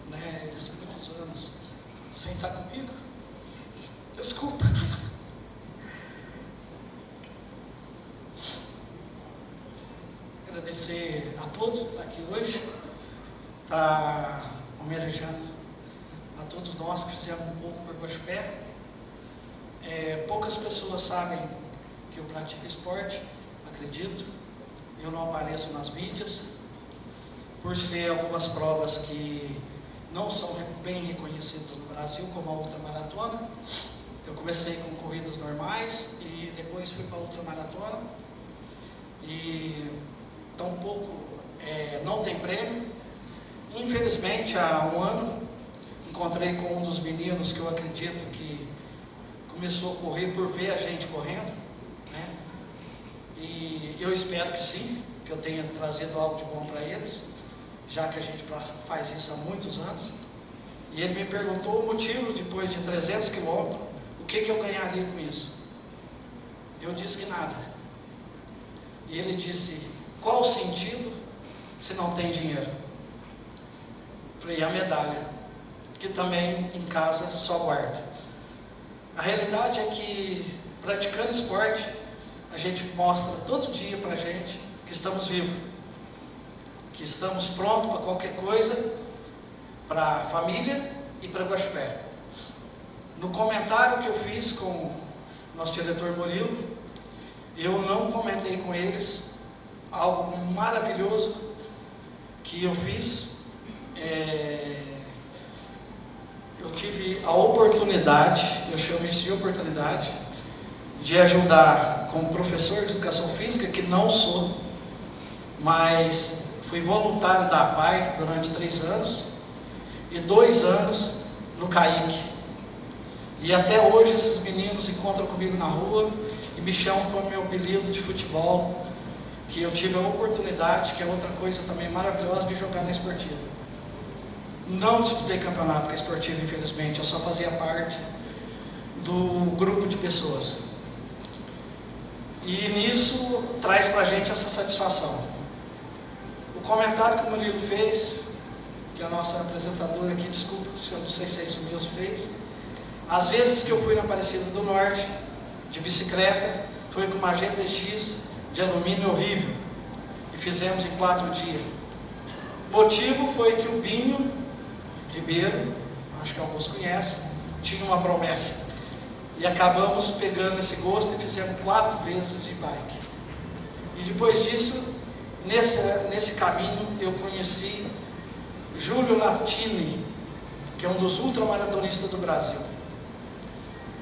Speaker 7: né? Eles muitos anos sem estar comigo. Desculpa. Agradecer a todos que estão aqui hoje, está homenageando a todos nós que fizemos um pouco por Guaxupé. Poucas pessoas sabem que eu pratico esporte, acredito. Eu não apareço nas mídias, por ser algumas provas que não são bem reconhecidas no Brasil, como a ultramaratona. Eu comecei com corridas normais e depois fui para a ultramaratona. E tampouco não tem prêmio. Infelizmente, há um ano, encontrei com um dos meninos que eu acredito que começou a correr por ver a gente correndo, né? E eu espero que sim, que eu tenha trazido algo de bom para eles, já que a gente faz isso há muitos anos. E ele me perguntou o motivo, depois de 300 quilômetros, o que eu ganharia com isso. Eu disse que nada. E ele disse, qual o sentido se não tem dinheiro? Falei, a medalha, que também em casa só guardo. A realidade é que, praticando esporte, a gente mostra todo dia para a gente que estamos vivos, que estamos prontos para qualquer coisa, para a família e para Guaxupé. No comentário que eu fiz com o nosso diretor Murilo, eu não comentei com eles algo maravilhoso que eu fiz. Eu tive a oportunidade, eu chamo isso de oportunidade, de ajudar como professor de educação física, que não sou, mas fui voluntário da APAI durante 3 anos e 2 anos no CAIC. E até hoje esses meninos encontram comigo na rua e me chamam pelo meu apelido de futebol, que eu tive a oportunidade, que é outra coisa também maravilhosa, de jogar na esportiva. Não disputei campeonato com a esportiva, infelizmente, eu só fazia parte do grupo de pessoas. E nisso traz pra gente essa satisfação. O comentário que o Murilo fez, que a nossa apresentadora aqui, desculpa se eu não sei se é isso mesmo, fez. Às vezes que eu fui na Aparecida do Norte, de bicicleta, foi com uma GTX de alumínio horrível, e fizemos em 4 dias. O motivo foi que o Binho Ribeiro, acho que alguns conhecem, tinha uma promessa. E acabamos pegando esse gosto e fizemos 4 vezes de bike. E depois disso, nesse caminho, eu conheci Júlio Latini, que é um dos ultramaratonistas do Brasil.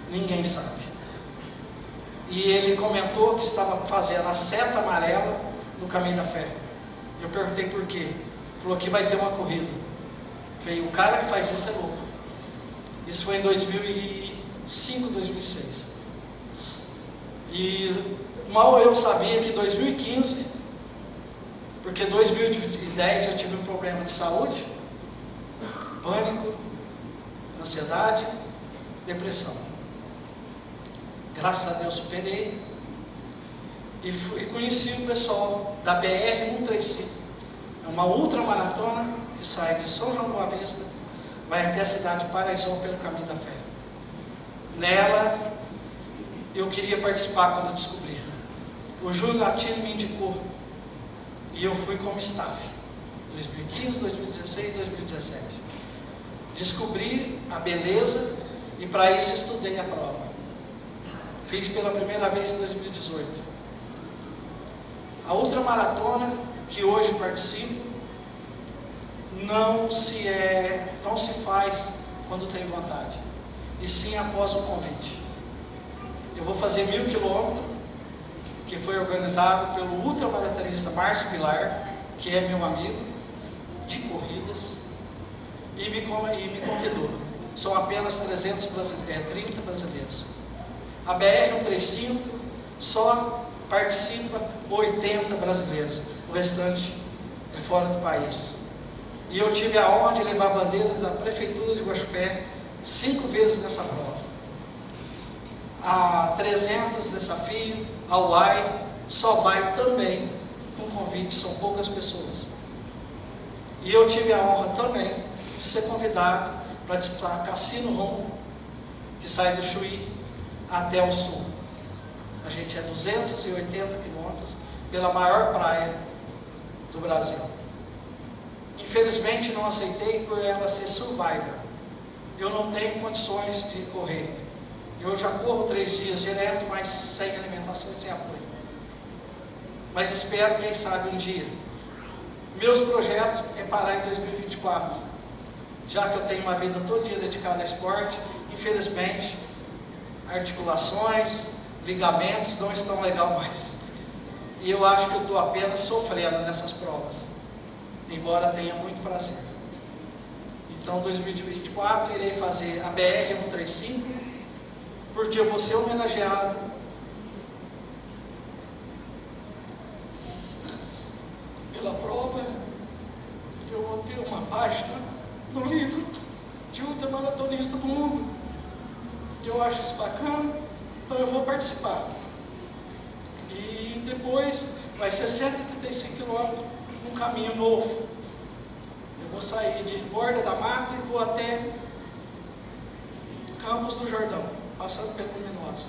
Speaker 7: Ninguém sabe. E ele comentou que estava fazendo a seta amarela no Caminho da Fé. Eu perguntei por quê. Ele falou que vai ter uma corrida. Falei, o cara que faz isso é louco. Isso foi em 2005, 2006. E mal eu sabia que em 2015, porque em 2010 eu tive um problema de saúde, pânico, ansiedade, depressão. Graças a Deus superei e conheci o pessoal da BR-135. É uma ultramaratona que sai de São João Boa Vista, vai até a cidade de Paraisópolis pelo Caminho da Fé. Nela, eu queria participar quando eu descobri. O Júlio Latino me indicou e eu fui como staff. 2015, 2016, 2017. Descobri a beleza e para isso estudei a prova. Fiz pela primeira vez em 2018. A ultramaratona que hoje participo não se faz quando tem vontade, e sim após o convite. Eu vou fazer 1000 quilômetros, que foi organizado pelo ultramaratonista Márcio Vilar, que é meu amigo de corridas, e me convidou. São apenas 30 brasileiros. A BR-135 só participa 80 brasileiros, o restante é fora do país. E eu tive a honra de levar a bandeira da Prefeitura de Guaxupé 5 vezes nessa prova. A 300 Desafio, a UAI, só vai também com convite, são poucas pessoas. E eu tive a honra também de ser convidado para disputar Cassino Rumo, que sai do Chuí até o sul. A gente é 280 quilômetros pela maior praia do Brasil. Infelizmente não aceitei por ela ser survivor. Eu não tenho condições de correr. Eu já corro 3 dias direto, mas sem alimentação e sem apoio. Mas espero, quem sabe, um dia. Meus projetos é parar em 2024. Já que eu tenho uma vida todo dia dedicada ao esporte, infelizmente, articulações, ligamentos não estão legal mais. E eu acho que eu estou apenas sofrendo nessas provas, embora tenha muito prazer. Então, 2024, irei fazer a BR-135, porque eu vou ser homenageado pela prova. Eu vou ter uma página no livro de ultramaratonista do mundo. Eu acho isso bacana, então eu vou participar. E depois vai ser 135 quilômetros num caminho novo. Eu vou sair de Borda da Mata e vou até Campos do Jordão, passando pela Luminosa.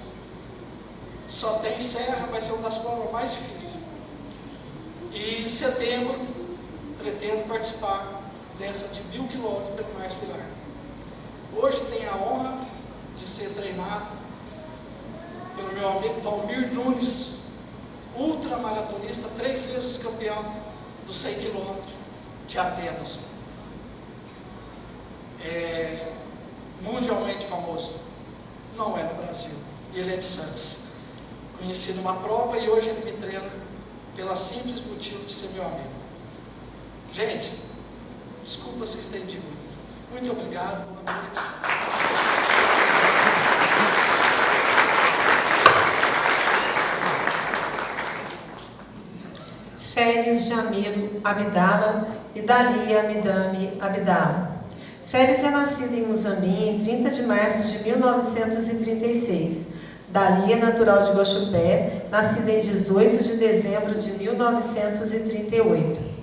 Speaker 7: Só tem serra, vai ser uma das provas mais difíceis. E em setembro, pretendo participar dessa de 1000 quilômetros pelo Marcos Pilar. Hoje tenho a honra de ser treinado pelo meu amigo Valmir Nunes, ultramaratonista, 3 vezes campeão dos 100 quilômetros de Atenas. É mundialmente famoso, não é no Brasil, ele é de Santos. Conheci numa prova e hoje ele me treina pela simples motivo de ser meu amigo. Gente, desculpa se estendi muito. Muito obrigado, boa noite.
Speaker 1: Féris Jamiro Abdala e Dalia Midami Abdala. Féris é nascida em Muzambinho em 30 de março de 1936. Dalia, natural de Guaxupé, nascida em 18 de dezembro de 1938.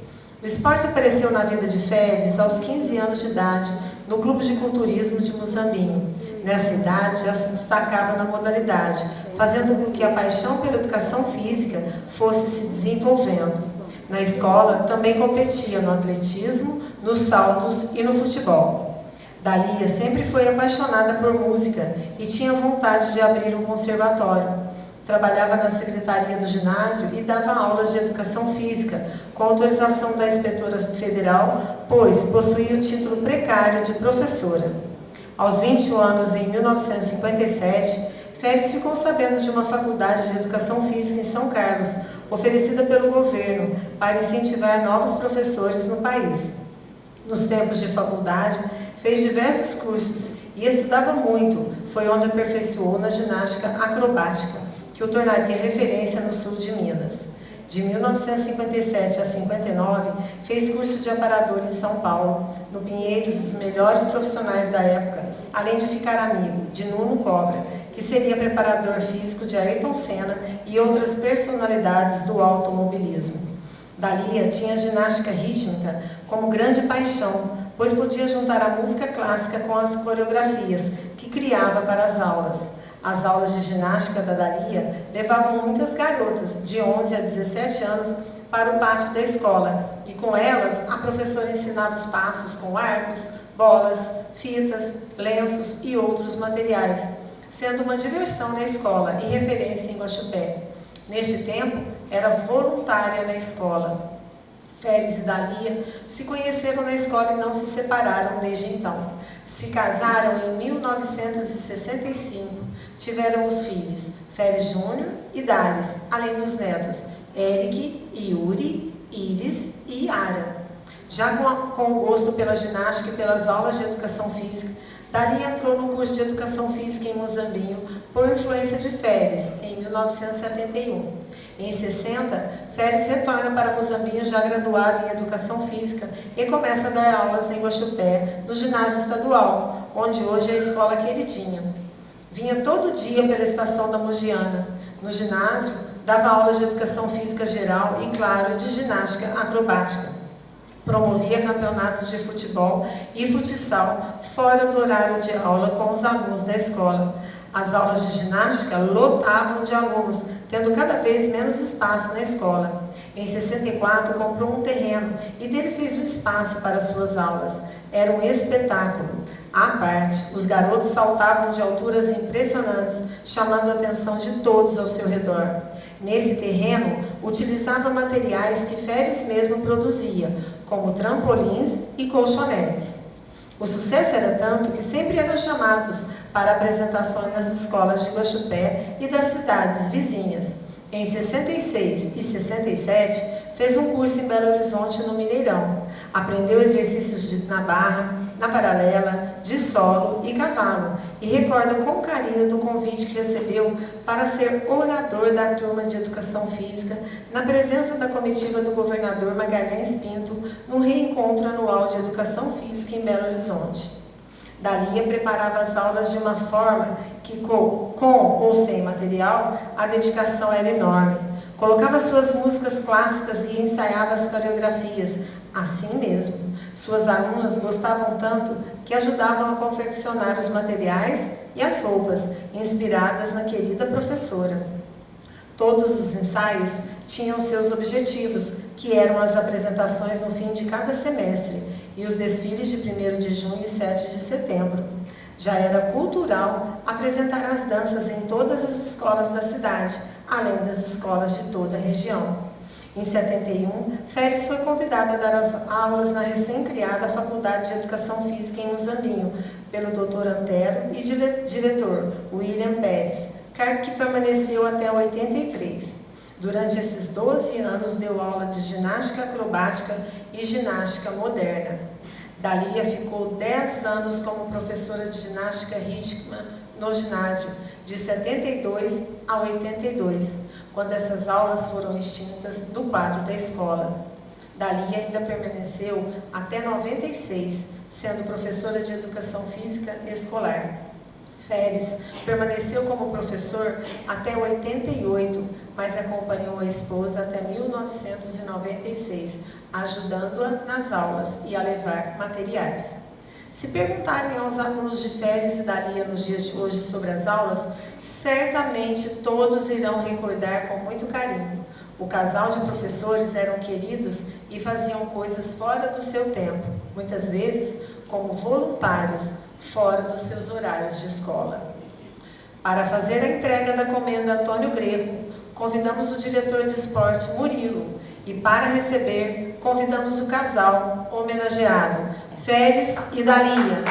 Speaker 1: O esporte apareceu na vida de Féris aos 15 anos de idade, no Clube de Culturismo de Muzambinho. Nessa idade, já se destacava na modalidade, fazendo com que a paixão pela educação física fosse se desenvolvendo. Na escola, também competia no atletismo, nos saltos e no futebol. Dalia sempre foi apaixonada por música e tinha vontade de abrir um conservatório. Trabalhava na secretaria do ginásio e dava aulas de educação física, com autorização da inspetora federal, pois possuía o título precário de professora. Aos 21 anos, em 1957, Féris ficou sabendo de uma faculdade de educação física em São Carlos, oferecida pelo governo para incentivar novos professores no país. Nos tempos de faculdade, fez diversos cursos e estudava muito. Foi onde aperfeiçoou na ginástica acrobática, que o tornaria referência no sul de Minas. De 1957 a 59, fez curso de aparador em São Paulo, no Pinheiros dos melhores profissionais da época, além de ficar amigo de Nuno Cobra, que seria preparador físico de Ayrton Senna e outras personalidades do automobilismo. Dalia tinha a ginástica rítmica como grande paixão, pois podia juntar a música clássica com as coreografias que criava para as aulas. As aulas de ginástica da Dalia levavam muitas garotas de 11 a 17 anos para o pátio da escola e com elas a professora ensinava os passos com arcos, bolas, fitas, lenços e outros materiais, sendo uma diversão na escola e referência em Guaxupé. Neste tempo, era voluntária na escola. Féris e Dalia se conheceram na escola e não se separaram desde então. Se casaram em 1965. Tiveram os filhos Féris Júnior e Dares, além dos netos Eric, Yuri, Iris e Yara. Já com o gosto pela ginástica e pelas aulas de educação física, Dalia entrou no curso de educação física em Muzambinho por influência de Féris, em 1971. Em 60, Féris retorna para Muzambinho já graduado em educação física e começa a dar aulas em Guaxupé, no ginásio estadual, onde hoje é a escola queridinha. Vinha todo dia pela estação da Mogiana. No ginásio, dava aulas de educação física geral e, claro, de ginástica acrobática. Promovia campeonatos de futebol e futsal fora do horário de aula com os alunos da escola. As aulas de ginástica lotavam de alunos, tendo cada vez menos espaço na escola. Em 64, comprou um terreno e dele fez um espaço para suas aulas. Era um espetáculo. À parte, os garotos saltavam de alturas impressionantes, chamando a atenção de todos ao seu redor. Nesse terreno, utilizava materiais que Féris mesmo produzia, como trampolins e colchonetes. O sucesso era tanto que sempre eram chamados para apresentações nas escolas de Guaxupé e das cidades vizinhas. Em 66 e 67, fez um curso em Belo Horizonte, no Mineirão. Aprendeu exercícios na barra, na paralela, de solo e cavalo, e recorda com carinho do convite que recebeu para ser orador da turma de Educação Física, na presença da comitiva do governador Magalhães Pinto, num reencontro anual de Educação Física em Belo Horizonte. Dalia preparava as aulas de uma forma que, com ou sem material, a dedicação era enorme. Colocava suas músicas clássicas e ensaiava as coreografias, assim mesmo. Suas alunas gostavam tanto que ajudavam a confeccionar os materiais e as roupas, inspiradas na querida professora. Todos os ensaios tinham seus objetivos, que eram as apresentações no fim de cada semestre e os desfiles de 1º de junho e 7 de setembro. Já era cultural apresentar as danças em todas as escolas da cidade, além das escolas de toda a região. Em 71, Féris foi convidada a dar as aulas na recém-criada Faculdade de Educação Física em Muzambinho, pelo Dr. Antero e diretor William Pérez, cargo que permaneceu até 83. Durante esses 12 anos, deu aula de ginástica acrobática e ginástica moderna. Dalia ficou 10 anos como professora de ginástica rítmica no ginásio, de 72 a 82, quando essas aulas foram extintas do quadro da escola. Dalia ainda permaneceu até 96, sendo professora de educação física escolar. Féris permaneceu como professor até 88, mas acompanhou a esposa até 1996, ajudando-a nas aulas e a levar materiais. Se perguntarem aos alunos de Féris e Dalia nos dias de hoje sobre as aulas, certamente todos irão recordar com muito carinho. O casal de professores eram queridos e faziam coisas fora do seu tempo, muitas vezes como voluntários, fora dos seus horários de escola. Para fazer a entrega da comenda Antônio Greco, convidamos o diretor de esporte, Murilo, e para receber, convidamos o casal homenageado, Féris e Dalia.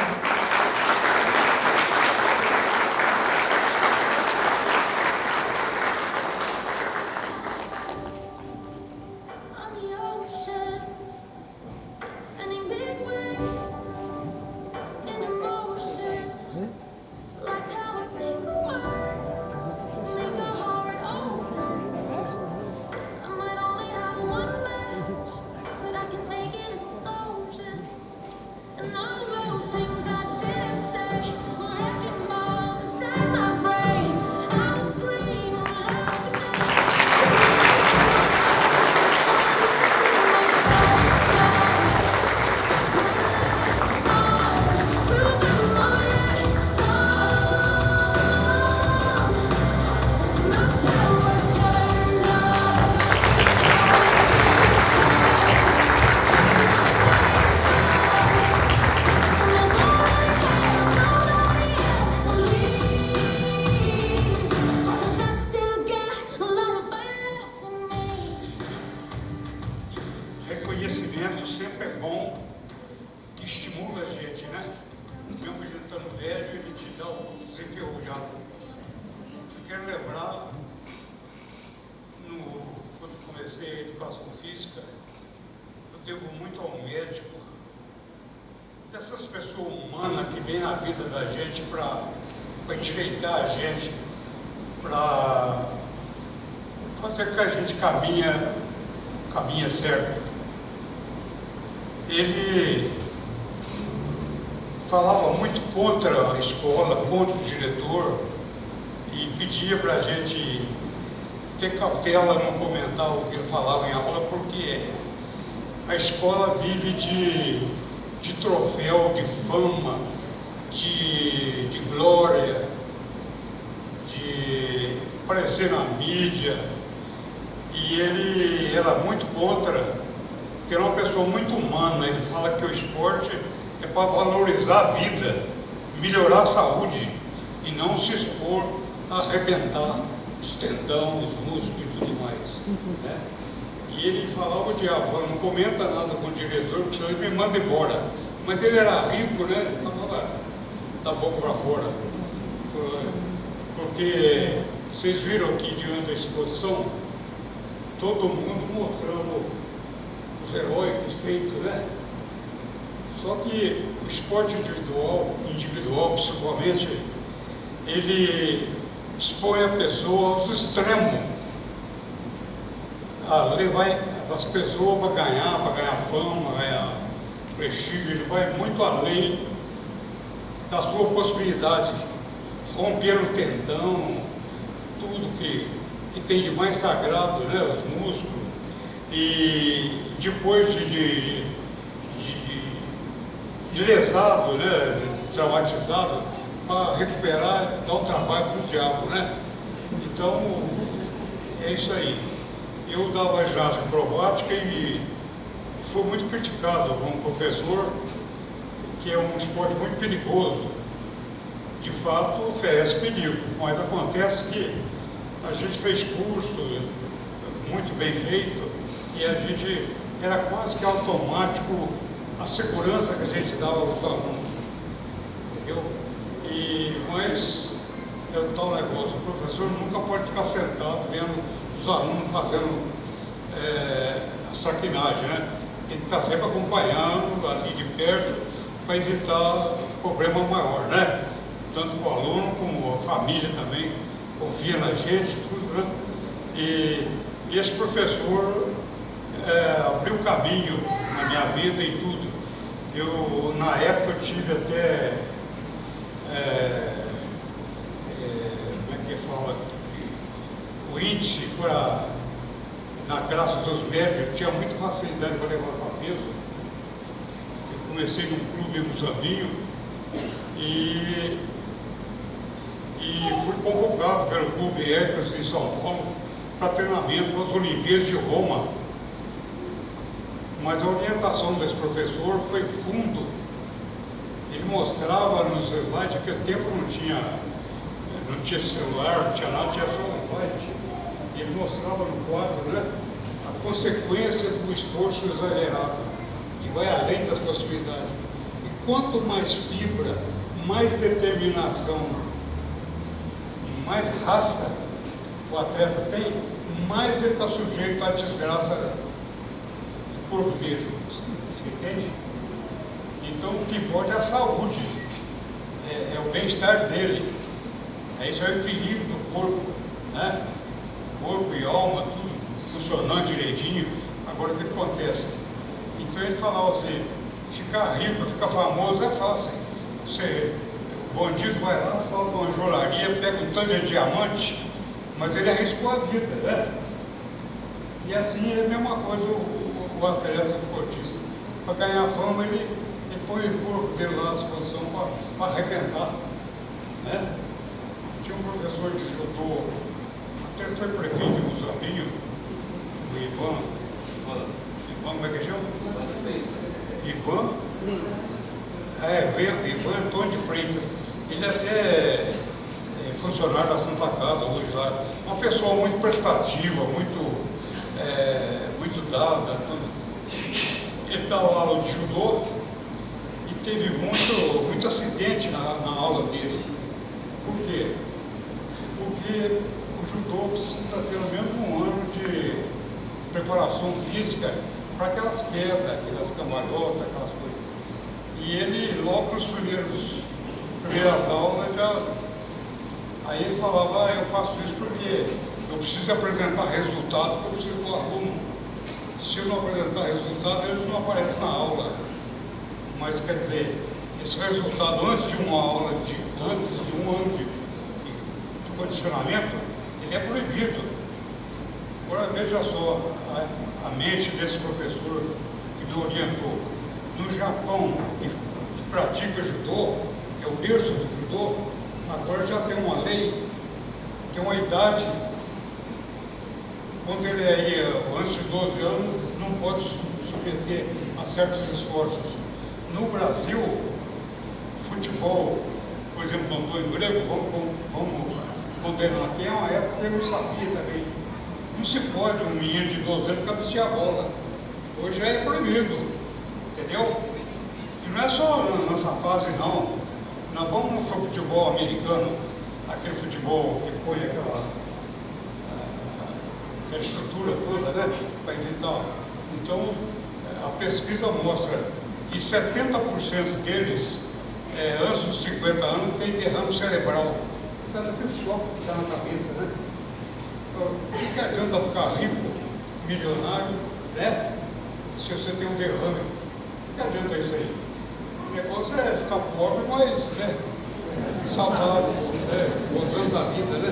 Speaker 8: Reconhecimento sempre é bom, que estimula a gente, né? Mesmo a gente estando velho, a gente dá os enferrujados. Eu quero lembrar, quando comecei a educação física, eu devo muito ao médico, dessas pessoas humanas que vêm na vida da gente para enfeitar a gente, para fazer com que a gente caminha certo. Ele falava muito contra a escola, contra o diretor, e pedia para a gente ter cautela, não comentar o que ele falava em aula, porque a escola vive de troféu, de fama, de glória, de aparecer na mídia. E ele era muito contra, porque era uma pessoa muito humana. Ele fala que o esporte é para valorizar a vida, melhorar a saúde e não se expor a arrebentar os tendões, os músculos e tudo mais. Né? E ele falava o diabo, não comenta nada com o diretor, porque senão ele me manda embora. Mas ele era rico, né? Ele falava da boca para fora. Porque vocês viram aqui diante da exposição, todo mundo mostrando os heróicos feitos, né? Só que o esporte individual, principalmente, ele expõe a pessoa aos extremos, a levar as pessoas para ganhar fama, ganhar prestígio. Ele vai muito além da sua possibilidade, rompendo o tendão, tudo que tem de mais sagrado, né, os músculos. E depois de lesado, né, traumatizado, para recuperar, dar um trabalho para o diabo, né? Então, é isso aí. Eu dava ginástica acrobática e fui muito criticado como professor, que é um esporte muito perigoso. De fato, oferece perigo, mas acontece que a gente fez curso muito bem feito e a gente era quase que automático a segurança que a gente dava aos alunos, entendeu? Mas é o tal negócio, o professor nunca pode ficar sentado vendo os alunos fazendo a saquinagem, né? Tem que estar sempre acompanhando ali de perto para evitar problema maior, né? Tanto para o aluno como a família também confia na gente, tudo, né? E esse professor abriu caminho na minha vida e tudo. Eu, na época, tive até, como é que fala, o índice na classe dos médios, eu tinha muita facilidade para levantar peso. Eu comecei num clube em Muzambinho e fui convocado pelo Clube Hércules em São Paulo para treinamento para as Olimpíadas de Roma. Mas a orientação desse professor foi fundo. Ele mostrava nos slides, naquele tempo não tinha celular, não tinha nada, tinha só um slide. Ele mostrava no quadro, né, a consequência do esforço exagerado, que vai além das possibilidades. E quanto mais fibra, mais determinação, mais raça o atleta tem, mais ele está sujeito à desgraça do corpo dele. Você entende? Então o que importa é a saúde, é o bem-estar dele, isso é o equilíbrio do corpo, né? Corpo e alma, tudo funcionando direitinho. Agora o que acontece? Então ele falava assim, ficar rico, ficar famoso é fácil. O bandido vai lá, salta uma joalharia, pega um tanto de diamante, mas ele arriscou a vida, né? E assim é a mesma coisa o atleta, o esportista. Para ganhar fama, ele põe o corpo dele lá à disposição para arrebentar, né? Tinha um professor de judô, até foi prefeito de Muzambinho, o Ivan, como é que chama? Ivan Antônio de Freitas. Ele até é funcionário da Santa Casa hoje lá. Uma pessoa muito prestativa, muito dada, tudo. Ele dava aula de judô e teve muito acidente na aula dele. Por quê? Porque o judô precisa ter pelo menos um ano de preparação física para aquelas quedas, aquelas cambalhotas, aquelas coisas. E ele, logo nos primeiras aulas, aí ele falava, eu faço isso porque eu preciso apresentar resultado, porque eu preciso do aluno. Se eu não apresentar resultado, ele não aparece na aula. Mas, quer dizer, esse resultado antes de uma aula, antes de um ano de condicionamento, ele é proibido. Agora, veja só, a mente desse professor do orientou. No Japão, que pratica judô, é o berço do judô, agora já tem uma lei, tem uma idade, quando ele é aí, antes de 12 anos, não pode submeter a certos esforços. No Brasil, futebol, por exemplo, do Antônio Grego, vamos condenar, tem uma época que eu não sabia também. Não se pode um menino de 12 anos cabecear a bola. Hoje já é proibido, entendeu? E não é só nessa fase, não. Nós vamos no futebol americano, aquele futebol que põe aquela estrutura toda, né? Para evitar. Então, a pesquisa mostra que 70% deles, antes dos 50 anos, tem derrame cerebral. Por causa daquele choque que está na cabeça, né? O que adianta ficar rico, milionário, né? Se você tem um derrame? O que adianta isso aí? O negócio é ficar pobre, mas, né? Saudável, né? Gozando da vida, né?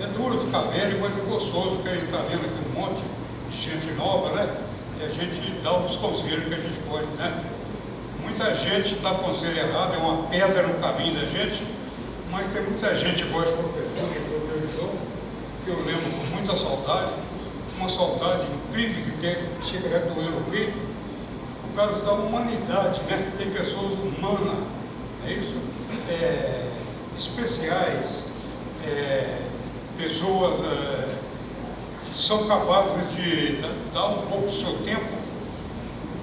Speaker 8: É duro ficar velho, mas é gostoso, porque a gente está vendo aqui um monte de gente nova, né? E a gente dá os conselhos que a gente pode, né? Muita gente dá conselho errado, é uma pedra no caminho da gente, mas tem muita gente igual esse professor, que eu lembro com muita saudade, uma saudade incrível que chega a doer no peito, por causa da humanidade, né? Tem pessoas humanas, é isso? Especiais, pessoas que são capazes de dar um pouco do seu tempo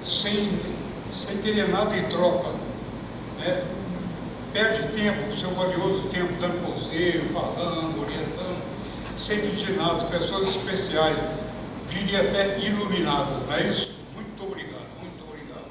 Speaker 8: sem querer nada em troca, né? Perde tempo, seu valioso tempo, dando conselho, falando, orientando, sem pedir nada, pessoas especiais, diria até iluminadas, não é isso? Muito obrigado, muito obrigado.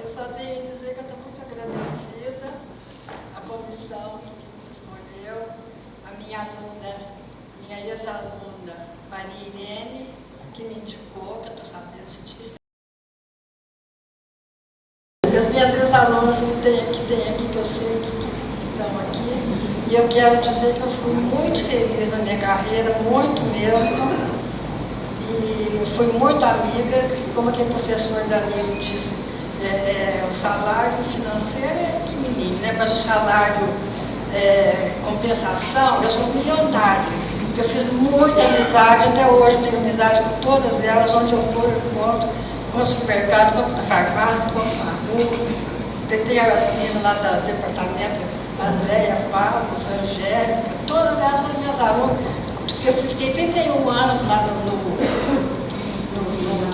Speaker 9: Eu só tenho a dizer que eu estou muito agradecida à comissão que nos escolheu, a minha aluna, minha ex-aluna Maria Irene, que me indicou, que eu estou sabendo disso. As minhas ex-alunas que tem aqui, que eu sei que estão aqui, e eu quero dizer que eu fui muito feliz na minha carreira, muito mesmo, e fui muito amiga, como aquele professor Danilo disse, o salário financeiro é pequenininho, né? Mas o salário compensação, eu sou milionário, porque eu fiz muita amizade, até hoje eu tenho amizade com todas elas, onde eu vou, eu encontro, vou no supermercado, compro na farmácia, compro na rua, tem as meninas lá do departamento, a Andréia, Paulo, a Angélica, todas elas foram minhas alunas, eu fiquei 31 anos lá no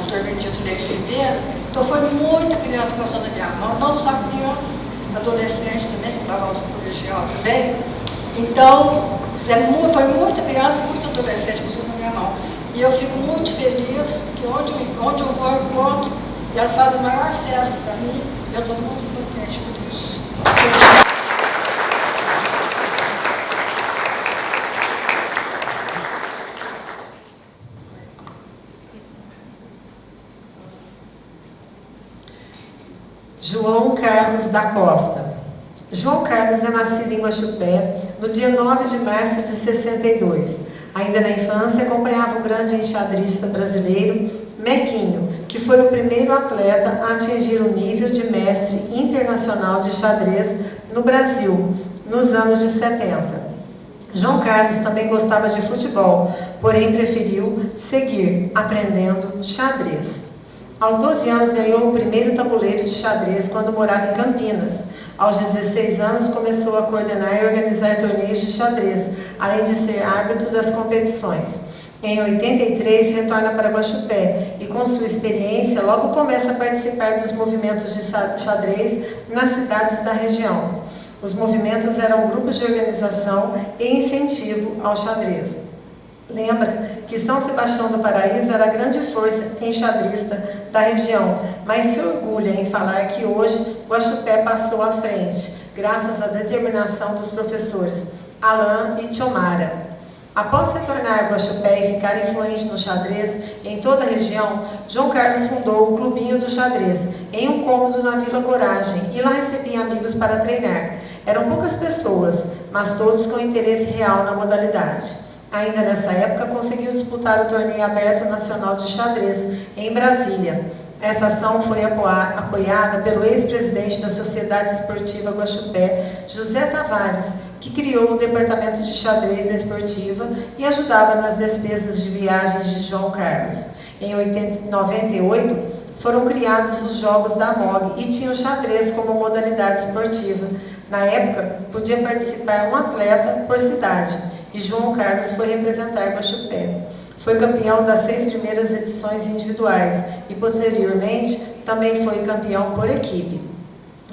Speaker 9: Dr. Benedito Leite Ribeiro, então foi muita criança que passou na minha mão, não só criança, adolescente também, que dava aula no colegial também. Então, foi muita criança, muito adolescente que passou na minha mão. E eu fico muito feliz que onde eu vou, eu encontro, e ela faz a maior festa para mim, e eu estou muito contente por isso.
Speaker 1: João Carlos da Costa. João Carlos é nascido em Guaxupé no dia 9 de março de 62. Ainda na infância, acompanhava o grande enxadrista brasileiro Mequinho, que foi o primeiro atleta a atingir o nível de mestre internacional de xadrez no Brasil, nos anos de 70. João Carlos também gostava de futebol, porém preferiu seguir aprendendo xadrez. Aos 12 anos ganhou o primeiro tabuleiro de xadrez quando morava em Campinas. Aos 16 anos começou a coordenar e organizar torneios de xadrez, além de ser árbitro das competições. Em 83 retorna para Guaxupé e com sua experiência logo começa a participar dos movimentos de xadrez nas cidades da região. Os movimentos eram grupos de organização e incentivo ao xadrez. Lembra que São Sebastião do Paraíso era a grande força enxadrista da região, mas se orgulha em falar que hoje Guaxupé passou à frente, graças à determinação dos professores Alain e Tiomara. Após retornar a Guaxupé e ficar influente no xadrez em toda a região, João Carlos fundou o Clubinho do Xadrez, em um cômodo na Vila Coragem, e lá recebia amigos para treinar. Eram poucas pessoas, mas todos com interesse real na modalidade. Ainda nessa época, conseguiu disputar o Torneio Aberto Nacional de Xadrez, em Brasília. Essa ação foi apoiada pelo ex-presidente da Sociedade Esportiva Guaxupé, José Tavares, que criou o Departamento de Xadrez Esportiva e ajudava nas despesas de viagens de João Carlos. Em 98, foram criados os Jogos da MOG e tinha o xadrez como modalidade esportiva. Na época, podia participar um atleta por cidade, e João Carlos foi representar Guaxupé. Foi campeão das 6 primeiras edições individuais e, posteriormente, também foi campeão por equipe.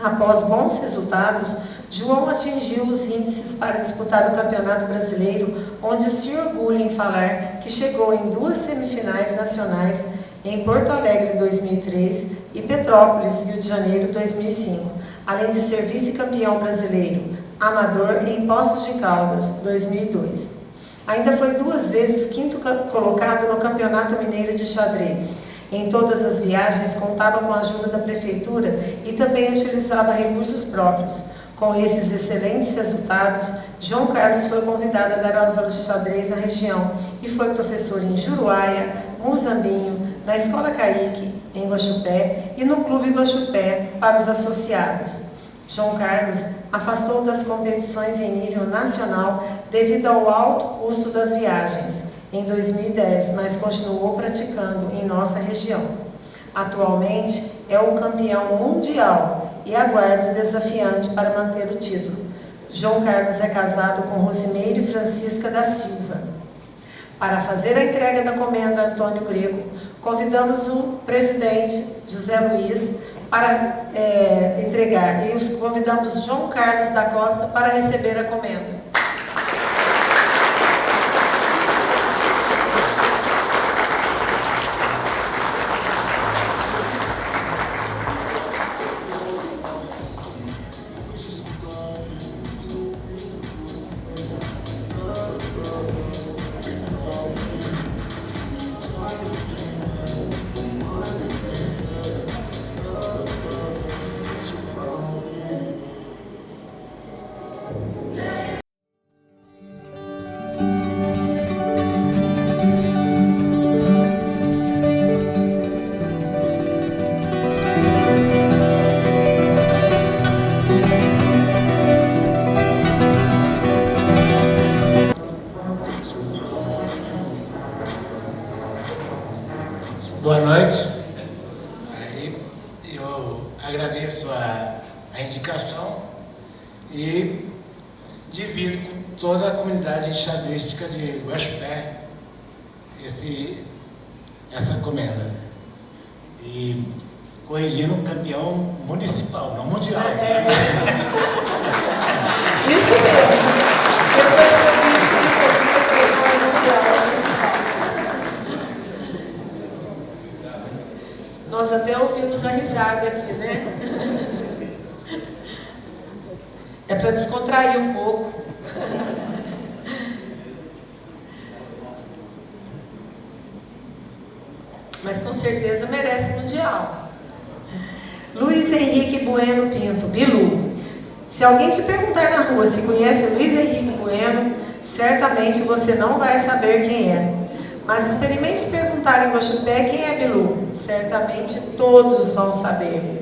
Speaker 1: Após bons resultados, João atingiu os índices para disputar o Campeonato Brasileiro, onde se orgulha em falar que chegou em 2 semifinais nacionais em Porto Alegre 2003 e Petrópolis, Rio de Janeiro 2005, além de ser vice-campeão brasileiro amador em Poços de Caldas 2002. Ainda foi 2 vezes 5º colocado no Campeonato Mineiro de Xadrez. Em todas as viagens contava com a ajuda da prefeitura e também utilizava recursos próprios. Com esses excelentes resultados, João Carlos foi convidado a dar aulas de xadrez na região e foi professor em Juruáia, Muzambinho, na Escola Caíque, em Guaxupé, e no Clube Guaxupé para os associados. João Carlos afastou das competições em nível nacional devido ao alto custo das viagens em 2010, mas continuou praticando em nossa região. Atualmente é o campeão mundial e aguarda o desafiante para manter o título. João Carlos é casado com Rosimeire Francisca da Silva. Para fazer a entrega da comenda Antônio Greco, convidamos o presidente José Luiz para entregar, e os convidamos João Carlos da Costa para receber a comenda.
Speaker 10: Boa noite. Eu agradeço a indicação e divido com toda a comunidade xadrística de Guaxupé essa comenda. E corrigindo um campeão municipal, não mundial.
Speaker 1: Isso mesmo. Depois que eu fiz o mundial. Nós até ouvimos a risada aqui, né? É para descontrair um pouco. Mas com certeza merece mundial. Luiz Henrique Bueno Pinto, Bilu. Se alguém te perguntar na rua se conhece o Luiz Henrique Bueno, certamente você não vai saber quem é. Mas experimente perguntar em Guaxupé quem é Bilu. Certamente todos vão saber.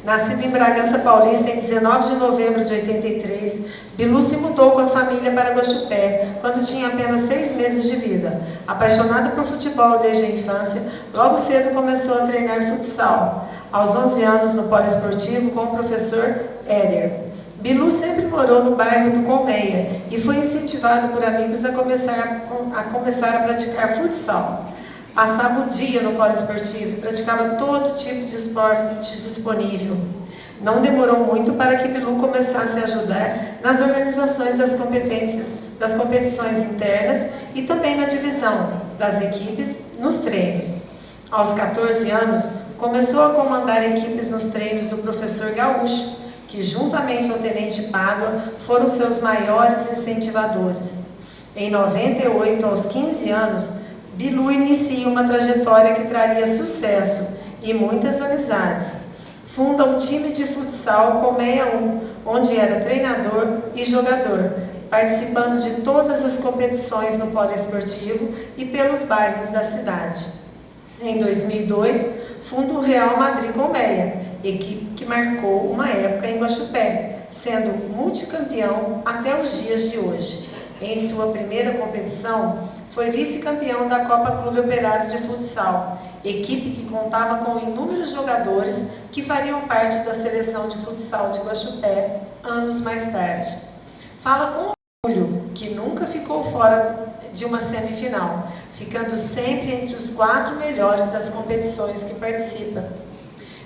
Speaker 1: Nascido em Bragança Paulista em 19 de novembro de 83, Bilu se mudou com a família para Guaxupé quando tinha apenas 6 meses de vida. Apaixonado por futebol desde a infância, logo cedo começou a treinar futsal. Aos 11 anos no poliesportivo com o professor Éder. Bilu sempre morou no bairro do Colmeia e foi incentivado por amigos a começar a praticar futsal. Passava o dia no poliesportivo e praticava todo tipo de esporte disponível. Não demorou muito para que Bilu começasse a ajudar nas organizações das competições internas e também na divisão das equipes nos treinos. Aos 14 anos, começou a comandar equipes nos treinos do professor Gaúcho, que juntamente ao tenente Pádua foram seus maiores incentivadores. Em 98, aos 15 anos, Bilu inicia uma trajetória que traria sucesso e muitas amizades. Funda o time de futsal Colmeia 1, onde era treinador e jogador, participando de todas as competições no poliesportivo e pelos bairros da cidade. Em 2002, funda o Real Madrid Colmeia, equipe que marcou uma época em Guaxupé, sendo multicampeão até os dias de hoje. Em sua primeira competição, foi vice-campeão da Copa Clube Operário de Futsal, equipe que contava com inúmeros jogadores que fariam parte da seleção de futsal de Guaxupé anos mais tarde. Fala com orgulho que nunca ficou fora de uma semifinal, ficando sempre entre os 4 melhores das competições que participa.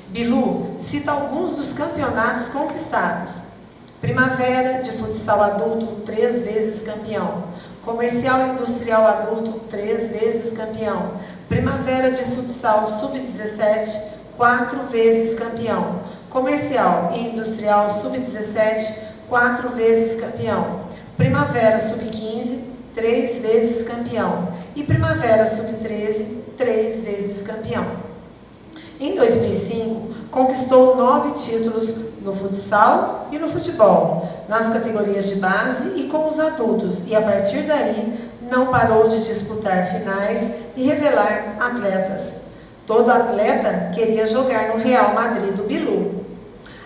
Speaker 1: Bilu cita alguns dos campeonatos conquistados: Primavera de futsal adulto, 3 vezes campeão. Comercial e industrial adulto, 3 vezes campeão. Primavera de futsal sub-17, 4 vezes campeão. Comercial e industrial sub-17, 4 vezes campeão. Primavera sub-15, 3 vezes campeão. E Primavera sub-13, 3 vezes campeão. Em 2005, conquistou 9 títulos no futsal e no futebol, nas categorias de base e com os adultos, e a partir daí não parou de disputar finais e revelar atletas. Todo atleta queria jogar no Real Madrid do Bilu.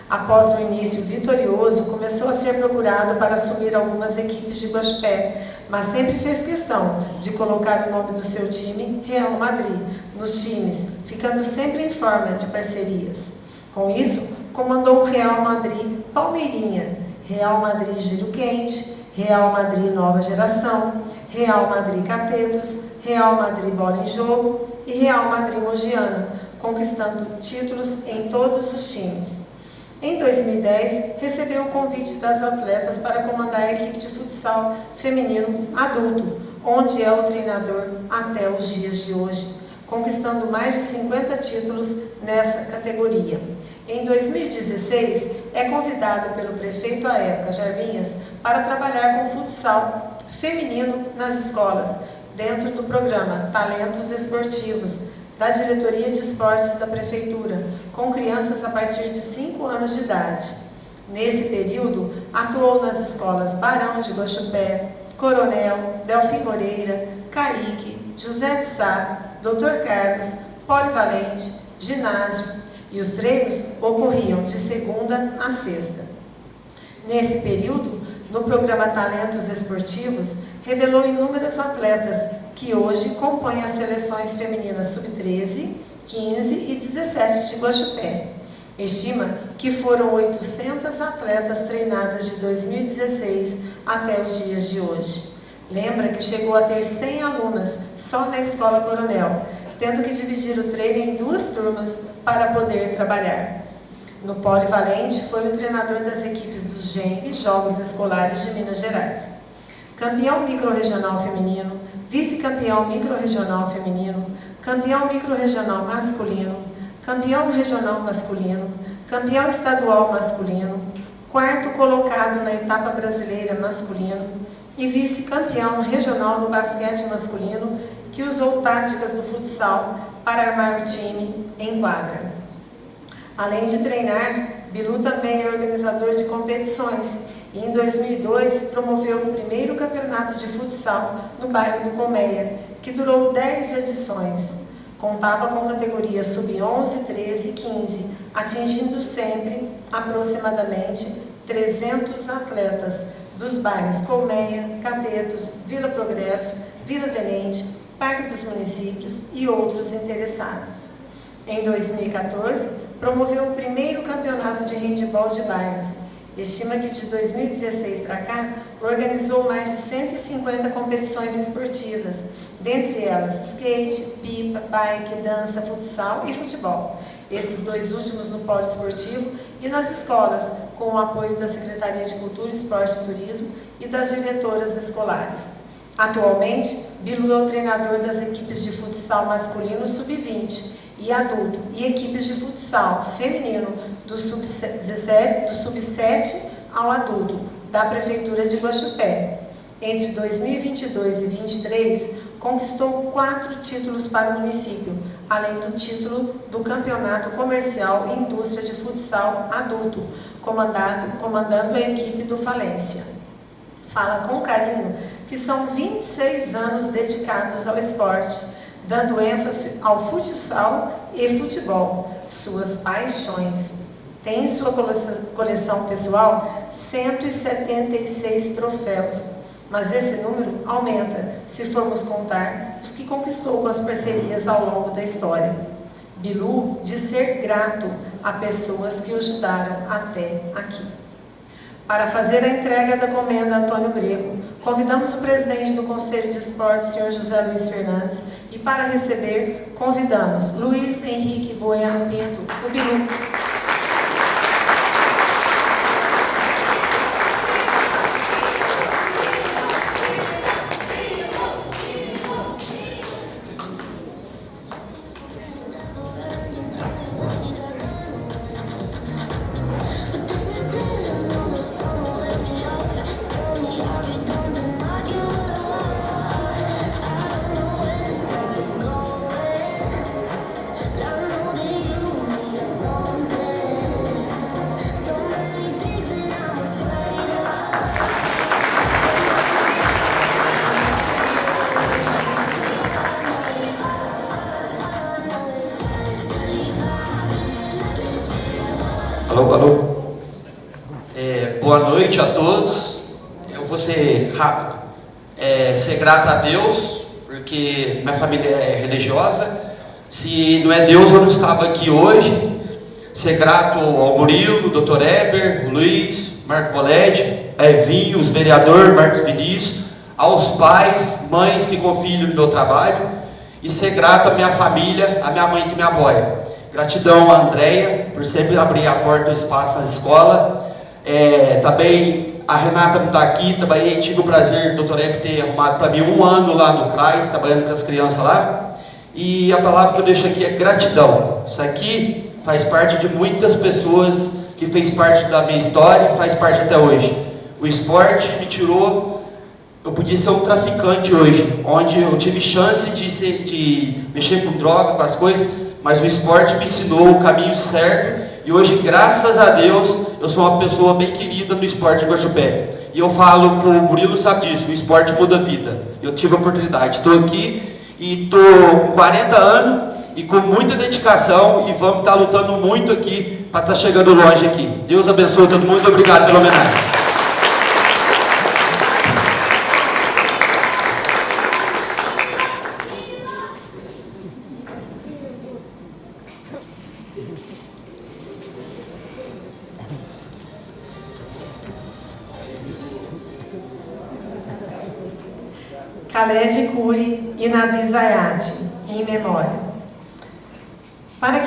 Speaker 1: Após o início vitorioso, começou a ser procurado para assumir algumas equipes de Guaxupé, mas sempre fez questão de colocar o nome do seu time, Real Madrid, nos times, ficando sempre em forma de parcerias. Com isso, comandou o Real Madrid Palmeirinha, Real Madrid Giro Quente, Real Madrid Nova Geração, Real Madrid Catetos, Real Madrid Bola em Jogo e Real Madrid Mogiana, conquistando títulos em todos os times. Em 2010, recebeu o convite das atletas para comandar a equipe de futsal feminino adulto, onde é o treinador até os dias de hoje, conquistando mais de 50 títulos nessa categoria. Em 2016, é convidado pelo prefeito à época, Jarbinhas, para trabalhar com futsal feminino nas escolas, dentro do programa Talentos Esportivos, da Diretoria de Esportes da Prefeitura, com crianças a partir de 5 anos de idade. Nesse período, atuou nas escolas Barão de Guaxupé, Coronel, Delfim Moreira, Caíque, José de Sá, Dr. Carlos, Polivalente, Ginásio, e os treinos ocorriam de segunda a sexta. Nesse período, no programa Talentos Esportivos, revelou inúmeras atletas que hoje compõem as seleções femininas sub-13, 15 e 17 de Guaxupé. Estima que foram 800 atletas treinadas de 2016 até os dias de hoje. Lembra que chegou a ter 100 alunas só na Escola Coronel, tendo que dividir o treino em 2 turmas para poder trabalhar. No Polivalente, foi o treinador das equipes dos GENG, Jogos Escolares de Minas Gerais. Campeão microrregional feminino, vice-campeão microrregional feminino, campeão microrregional masculino, campeão regional masculino, campeão estadual masculino, 4º colocado na etapa brasileira masculino e vice-campeão regional no basquete masculino, que usou táticas do futsal para armar o time em quadra. Além de treinar, Bilu também é organizador de competições e em 2002 promoveu o primeiro campeonato de futsal no bairro do Colmeia, que durou 10 edições. Contava com categorias sub-11, 13 e 15, atingindo sempre aproximadamente 300 atletas dos bairros Colmeia, Catetos, Vila Progresso, Vila Tenente, Parque dos Municípios e outros interessados. Em 2014, promoveu o primeiro campeonato de handebol de bairros. Estima que de 2016 para cá, organizou mais de 150 competições esportivas, dentre elas skate, pipa, bike, dança, futsal e futebol. Esses 2 últimos no polo esportivo e nas escolas, com o apoio da Secretaria de Cultura, Esporte e Turismo e das diretoras escolares. Atualmente, Bilu é o treinador das equipes de futsal masculino sub-20 e adulto e equipes de futsal feminino do sub-7 ao adulto da Prefeitura de Guaxupé. Entre 2022 e 2023, conquistou 4 títulos para o município, além do título do Campeonato Comercial e Indústria de Futsal Adulto, comandando a equipe do Falência. Fala com carinho que são 26 anos dedicados ao esporte, dando ênfase ao futsal e futebol, suas paixões. Tem em sua coleção pessoal 176 troféus, mas esse número aumenta se formos contar os que conquistou com as parcerias ao longo da história. Bilu diz ser grato a pessoas que o ajudaram até aqui. Para fazer a entrega da comenda Antônio Greco, convidamos o presidente do Conselho de Esportes, senhor José Luiz Fernandes, e para receber, convidamos Luiz Henrique Bueno Pinto, o Bilu.
Speaker 11: Alô. Boa noite a todos. Eu vou ser rápido. Ser grato a Deus, porque minha família é religiosa. Se não é Deus, eu não estava aqui hoje. Ser grato ao Murilo, Dr. Eber, o Luiz, Marco Boled, a Evinho, os vereadores, Marcos Vinícius, aos pais, mães que confiam no meu trabalho. E ser grato à minha família, à minha mãe que me apoia. Gratidão a Andréia por sempre abrir a porta do espaço na escola. Também a Renata não está aqui, também tive o prazer, doutor Hebe, ter arrumado para mim 1 ano lá no CRAS, trabalhando com as crianças lá. E a palavra que eu deixo aqui é gratidão. Isso aqui faz parte de muitas pessoas que fez parte da minha história e faz parte até hoje. O esporte me tirou. Eu podia ser um traficante hoje, onde eu tive chance de mexer com droga, com as coisas, mas o esporte me ensinou o caminho certo e hoje, graças a Deus, eu sou uma pessoa bem querida no esporte de Guaxupé. E eu falo pro Murilo, sabe disso, o esporte muda a vida. Eu tive a oportunidade, estou aqui e estou com 40 anos e com muita dedicação e vamos estar lutando muito aqui para estar chegando longe aqui. Deus abençoe todo mundo, obrigado pela homenagem.
Speaker 1: Khaled Curi e Nabi Zayat, em memória. Para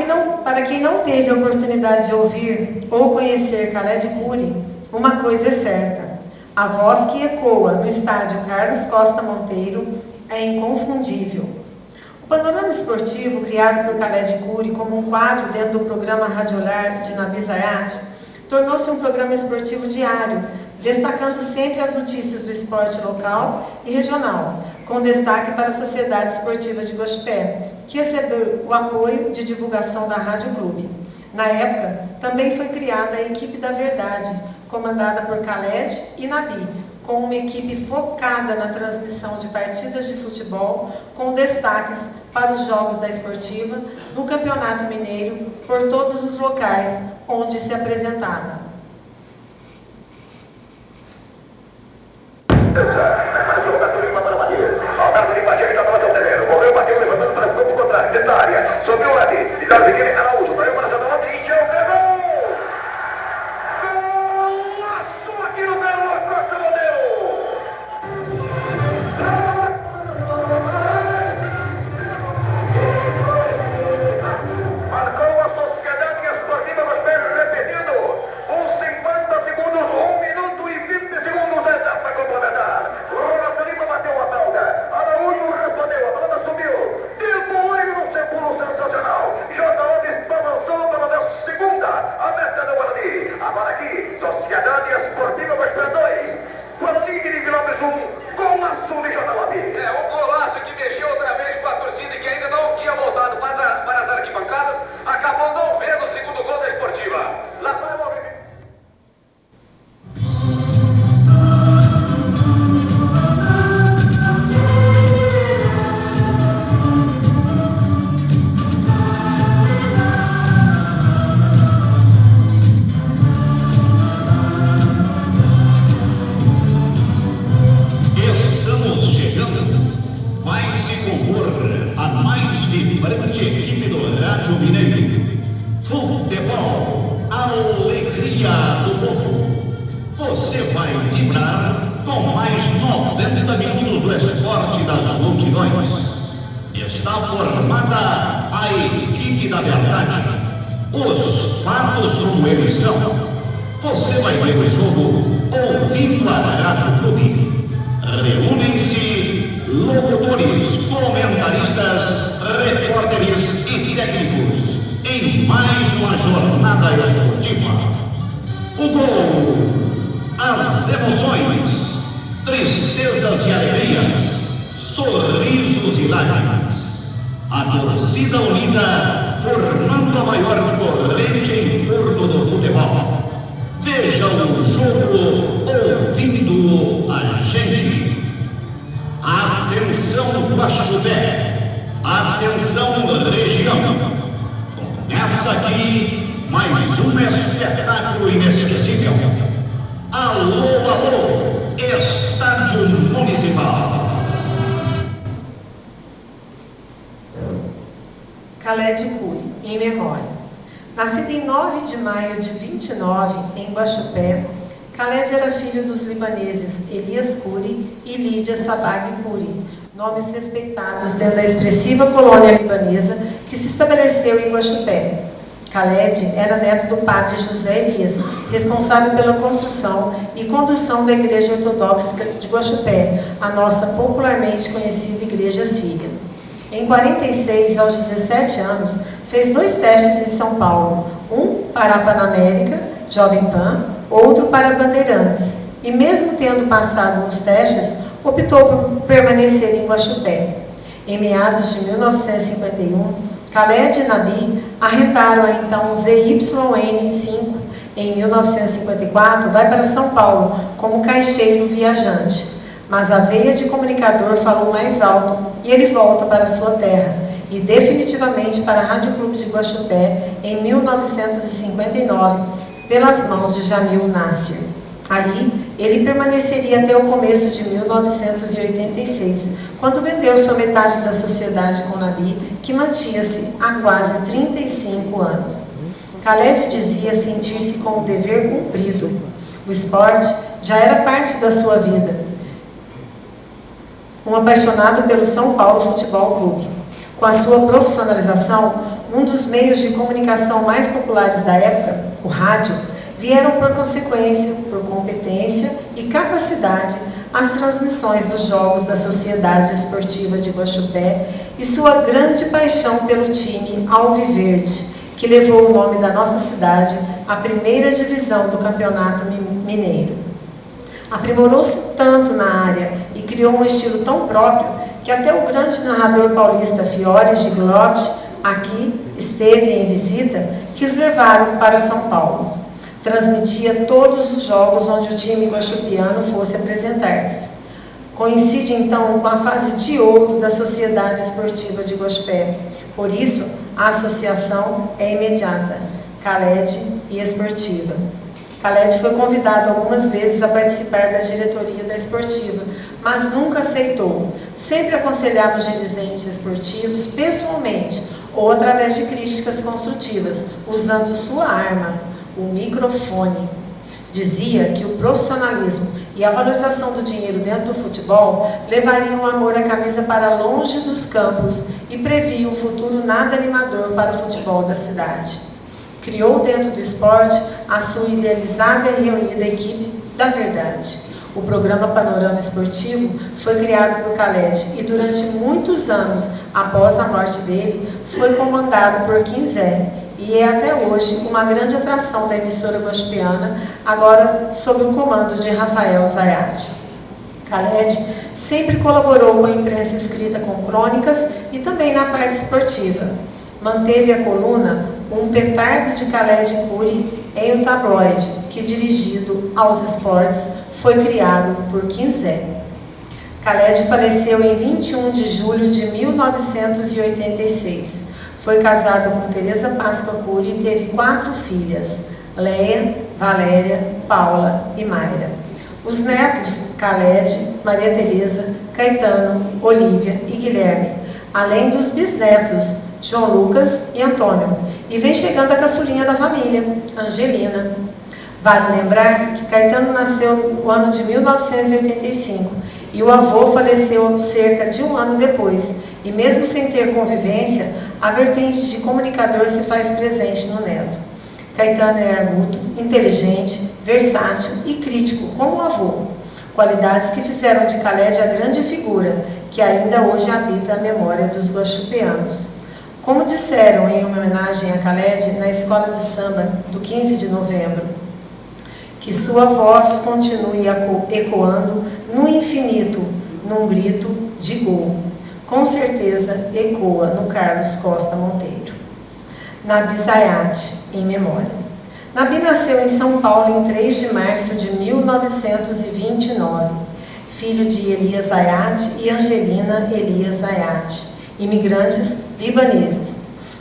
Speaker 1: quem não teve a oportunidade de ouvir ou conhecer Khaled Curi, uma coisa é certa: a voz que ecoa no estádio Carlos Costa Monteiro é inconfundível. O panorama esportivo, criado por Khaled Curi como um quadro dentro do programa radiolar de Nabi Zayat, tornou-se um programa esportivo diário, destacando sempre as notícias do esporte local e regional, com destaque para a Sociedade Esportiva de Guaxupé, que recebeu o apoio de divulgação da Rádio Clube. Na época, também foi criada a Equipe da Verdade, comandada por Khaled e Nabi, com uma equipe focada na transmissão de partidas de futebol, com destaques para os jogos da Esportiva, no Campeonato Mineiro, por todos os locais onde se apresentava.
Speaker 12: Alberto Lima ajeita a bola do terreno. Correu, bateu, levantando para o campo contrário. Dentro da área. Subiu o Adi. E dá o Guilherme Araújo. Vai o coração da bola. Encheu. Pegou! Golaço aqui no Belo Costa Modelo. Marcou a Sociedade Esportiva Guaxupé, repetindo. 50 segundos, 1 minuto e 20 segundos da etapa complementar.
Speaker 13: vibrante equipe do Rádio Mineiro. Futebol, alegria do povo. Você vai vibrar com mais 90 minutos do esporte das multidões. Está formada a equipe da verdade. Os fatos como eles são. Você vai ver o jogo ouvindo a Rádio Clube. Reúnem-se locutores, comentaristas, repórteres e técnicos em mais uma jornada esportiva. O gol, as emoções, tristezas e alegrias, sorrisos e lágrimas. A torcida unida formando a maior corrente em torno do futebol. Veja o jogo ouvindo a gente. Atenção Guaxupé, atenção região. Começa aqui mais um espetáculo inesquecível. Alô, alô, Estádio Municipal.
Speaker 1: Khaled Khoury, em memória. Nascido em 9 de maio de 29, em Guaxupé, Khaled era filho dos libaneses Elias Khoury e Lídia Sabag Khoury, nomes respeitados dentro da expressiva colônia libanesa que se estabeleceu em Guaxupé. Khaled era neto do padre José Elias, responsável pela construção e condução da Igreja Ortodoxa de Guaxupé, a nossa popularmente conhecida Igreja Síria. Em 46, aos 17 anos, fez 2 testes em São Paulo, um para a Panamérica, Jovem Pan, outro para Bandeirantes, e mesmo tendo passado nos testes, optou por permanecer em Guaxupé. Em meados de 1951, Khaled e Nabi arrendaram a então ZYN5. Em 1954, vai para São Paulo como caixeiro viajante. Mas a veia de comunicador falou mais alto e ele volta para sua terra e definitivamente para a Rádio Clube de Guaxupé em 1959 pelas mãos de Jamil Nasser. Ali, ele permaneceria até o começo de 1986, quando vendeu sua metade da sociedade com Nabi, que mantinha-se há quase 35 anos. Khaled dizia sentir-se com o dever cumprido. O esporte já era parte da sua vida. Um apaixonado pelo São Paulo Futebol Clube. Com a sua profissionalização, um dos meios de comunicação mais populares da época, o rádio, vieram por consequência, por competência e capacidade, as transmissões dos jogos da Sociedade Esportiva de Guaxupé e sua grande paixão pelo time Alviverde, que levou o nome da nossa cidade à primeira divisão do Campeonato Mineiro. Aprimorou-se tanto na área e criou um estilo tão próprio que até o grande narrador paulista Fiore Giglotti, aqui esteve em visita, quis levá-lo para São Paulo. Transmitia todos os jogos onde o time guaxupiano fosse apresentar-se. Coincide então com a fase de ouro da Sociedade Esportiva de Guaxupé. Por isso, a associação é imediata, Khaled e Esportiva. Khaled foi convidado algumas vezes a participar da diretoria da Esportiva, mas nunca aceitou. Sempre aconselhava os dirigentes esportivos pessoalmente ou através de críticas construtivas, usando sua arma, o microfone. Dizia que o profissionalismo e a valorização do dinheiro dentro do futebol levariam o amor à camisa para longe dos campos e previa um futuro nada animador para o futebol da cidade. Criou dentro do esporte a sua idealizada e reunida equipe da verdade. O programa Panorama Esportivo foi criado por Khaled e durante muitos anos, após a morte dele, foi comandado por Quinzé e é até hoje uma grande atração da emissora guaxupiana, agora sob o comando de Rafael Zayat. Khaled sempre colaborou com a imprensa escrita com crônicas e também na parte esportiva. Manteve a coluna Um Petardo de Khaled Khoury em O Tabloide, que, dirigido aos esportes, foi criado por Quinzé. Khaled faleceu em 21 de julho de 1986. Foi casado com Teresa Páscoa Khoury e teve 4 filhas, Leia, Valéria, Paula e Mayra. Os netos, Khaled, Maria Teresa, Caetano, Olívia e Guilherme. além dos bisnetos, João Lucas e Antônio. E vem chegando a caçulinha da família, Angelina. Vale lembrar que Caetano nasceu no ano de 1985 e o avô faleceu cerca de um ano depois. E mesmo sem ter convivência, a vertente de comunicador se faz presente no neto. Caetano é agudo, inteligente, versátil e crítico, como o avô. Qualidades que fizeram de Khaled a grande figura, que ainda hoje habita a memória dos guaxupeanos. Como disseram em homenagem a Khaled na escola de samba do 15 de novembro, que sua voz continue ecoando no infinito, num grito de gol. Com certeza ecoa no Carlos Costa Monteiro. Nabi Zayat, em memória. Nabi nasceu em São Paulo em 3 de março de 1929, filho de Elias Zayat e Angelina Elias Zayat, imigrantes libaneses.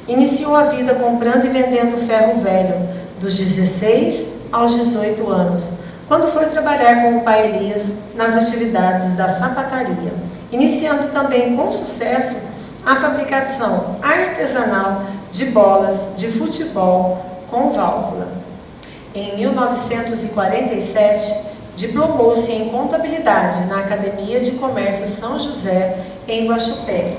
Speaker 1: Iniciou a vida comprando e vendendo ferro velho, dos 16 aos 18 anos, quando foi trabalhar com o pai Elias nas atividades da sapataria, iniciando também com sucesso a fabricação artesanal de bolas de futebol com válvula. Em 1947, diplomou-se em contabilidade na Academia de Comércio São José, em Guaxupé.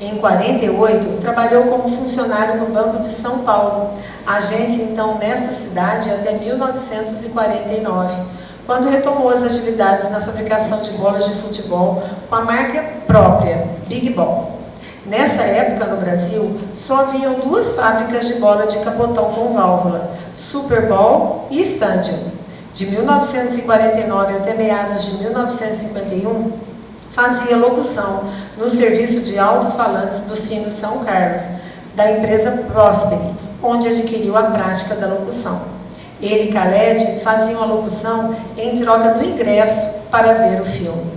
Speaker 1: Em 1948, trabalhou como funcionário no Banco de São Paulo, agência então nesta cidade até 1949, quando retomou as atividades na fabricação de bolas de futebol com a marca própria, Big Ball. Nessa época, no Brasil, só haviam 2 fábricas de bola de capotão com válvula, Super Ball e Stadium. De 1949 até meados de 1951, fazia locução no serviço de alto-falantes do Cine São Carlos, da empresa Prosperi, onde adquiriu a prática da locução. Ele e Khaled faziam a locução em troca do ingresso para ver o filme.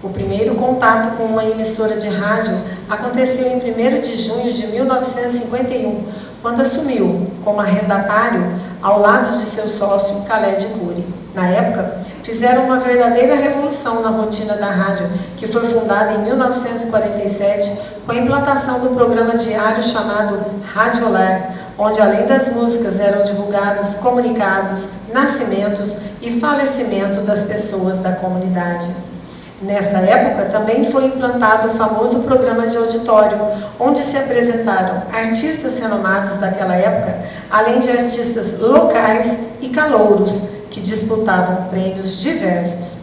Speaker 1: O primeiro contato com uma emissora de rádio aconteceu em 1º de junho de 1951, quando assumiu como arrendatário ao lado de seu sócio Khaled Khoury. Na época, fizeram uma verdadeira revolução na rotina da rádio, que foi fundada em 1947 com a implantação do programa diário chamado Radiolar, onde além das músicas eram divulgados comunicados, nascimentos e falecimento das pessoas da comunidade. Nessa época, também foi implantado o famoso programa de auditório, onde se apresentaram artistas renomados daquela época, além de artistas locais e calouros, que disputavam prêmios diversos.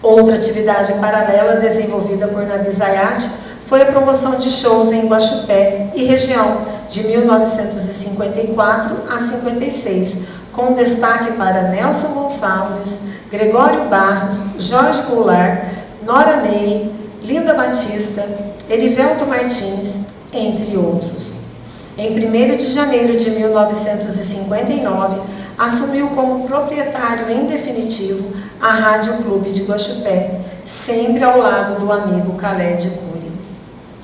Speaker 1: Outra atividade paralela desenvolvida por Nabi Zayat foi a promoção de shows em Guaxupé e região, de 1954 a 56, com destaque para Nelson Gonçalves, Gregório Barros, Jorge Goulart, Nora Ney, Linda Batista, Erivelto Martins, entre outros. Em 1º de janeiro de 1959, assumiu como proprietário em definitivo a Rádio Clube de Guaxupé, sempre ao lado do amigo Khaled Khoury.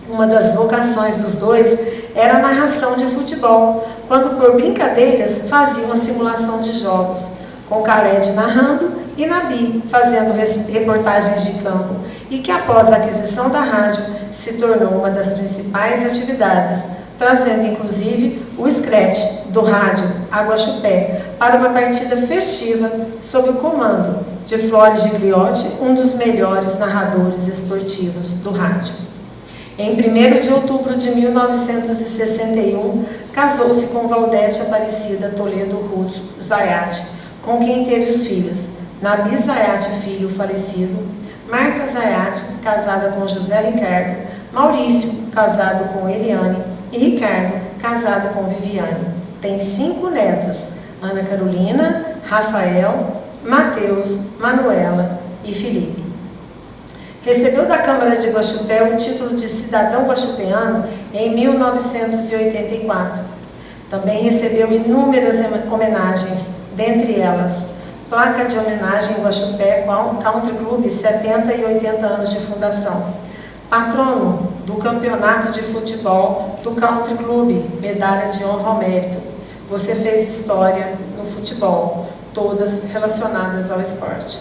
Speaker 1: Uma das vocações dos dois era a narração de futebol, quando por brincadeiras faziam a simulação de jogos, com Khaled narrando e Nabi fazendo reportagens de campo, e que após a aquisição da rádio se tornou uma das principais atividades, trazendo inclusive o scratch do rádio a Guaxupé para uma partida festiva sob o comando de Flores Gigliotti, um dos melhores narradores esportivos do rádio. Em 1º de outubro de 1961, casou-se com Valdete Aparecida Toledo Ruth Zayat, com quem teve os filhos Nabi Zayat, filho falecido, Marta Zayat, casada com José Ricardo, Maurício, casado com Eliane, e Ricardo, casado com Viviane. Tem 5 netos, Ana Carolina, Rafael, Mateus, Manuela e Felipe. Recebeu da Câmara de Guaxupé o título de cidadão guaxupeano em 1984. Também recebeu inúmeras homenagens, dentre elas, placa de homenagem em Guaxupé Country Club, 70 e 80 anos de fundação. Patrono do campeonato de futebol do Country Club, medalha de honra ao mérito. Você fez história no futebol, todas relacionadas ao esporte.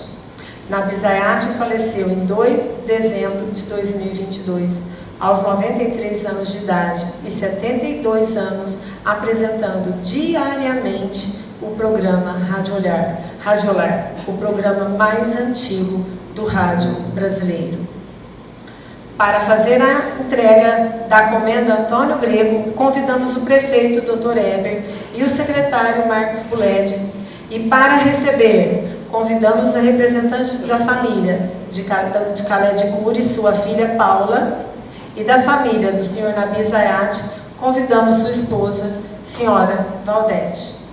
Speaker 1: Nabi Zayat faleceu em 2 de dezembro de 2022, aos 93 anos de idade e 72 anos, apresentando diariamente o programa Rádio Olar, o programa mais antigo do rádio brasileiro. Para fazer a entrega da comenda Antônio Grego, convidamos o prefeito Dr. Heber e o secretário Marcos Buled. E para receber, convidamos a representante da família de Calé de Curi, sua filha Paula, e da família do senhor Nabi Zayat, convidamos sua esposa, senhora Valdete.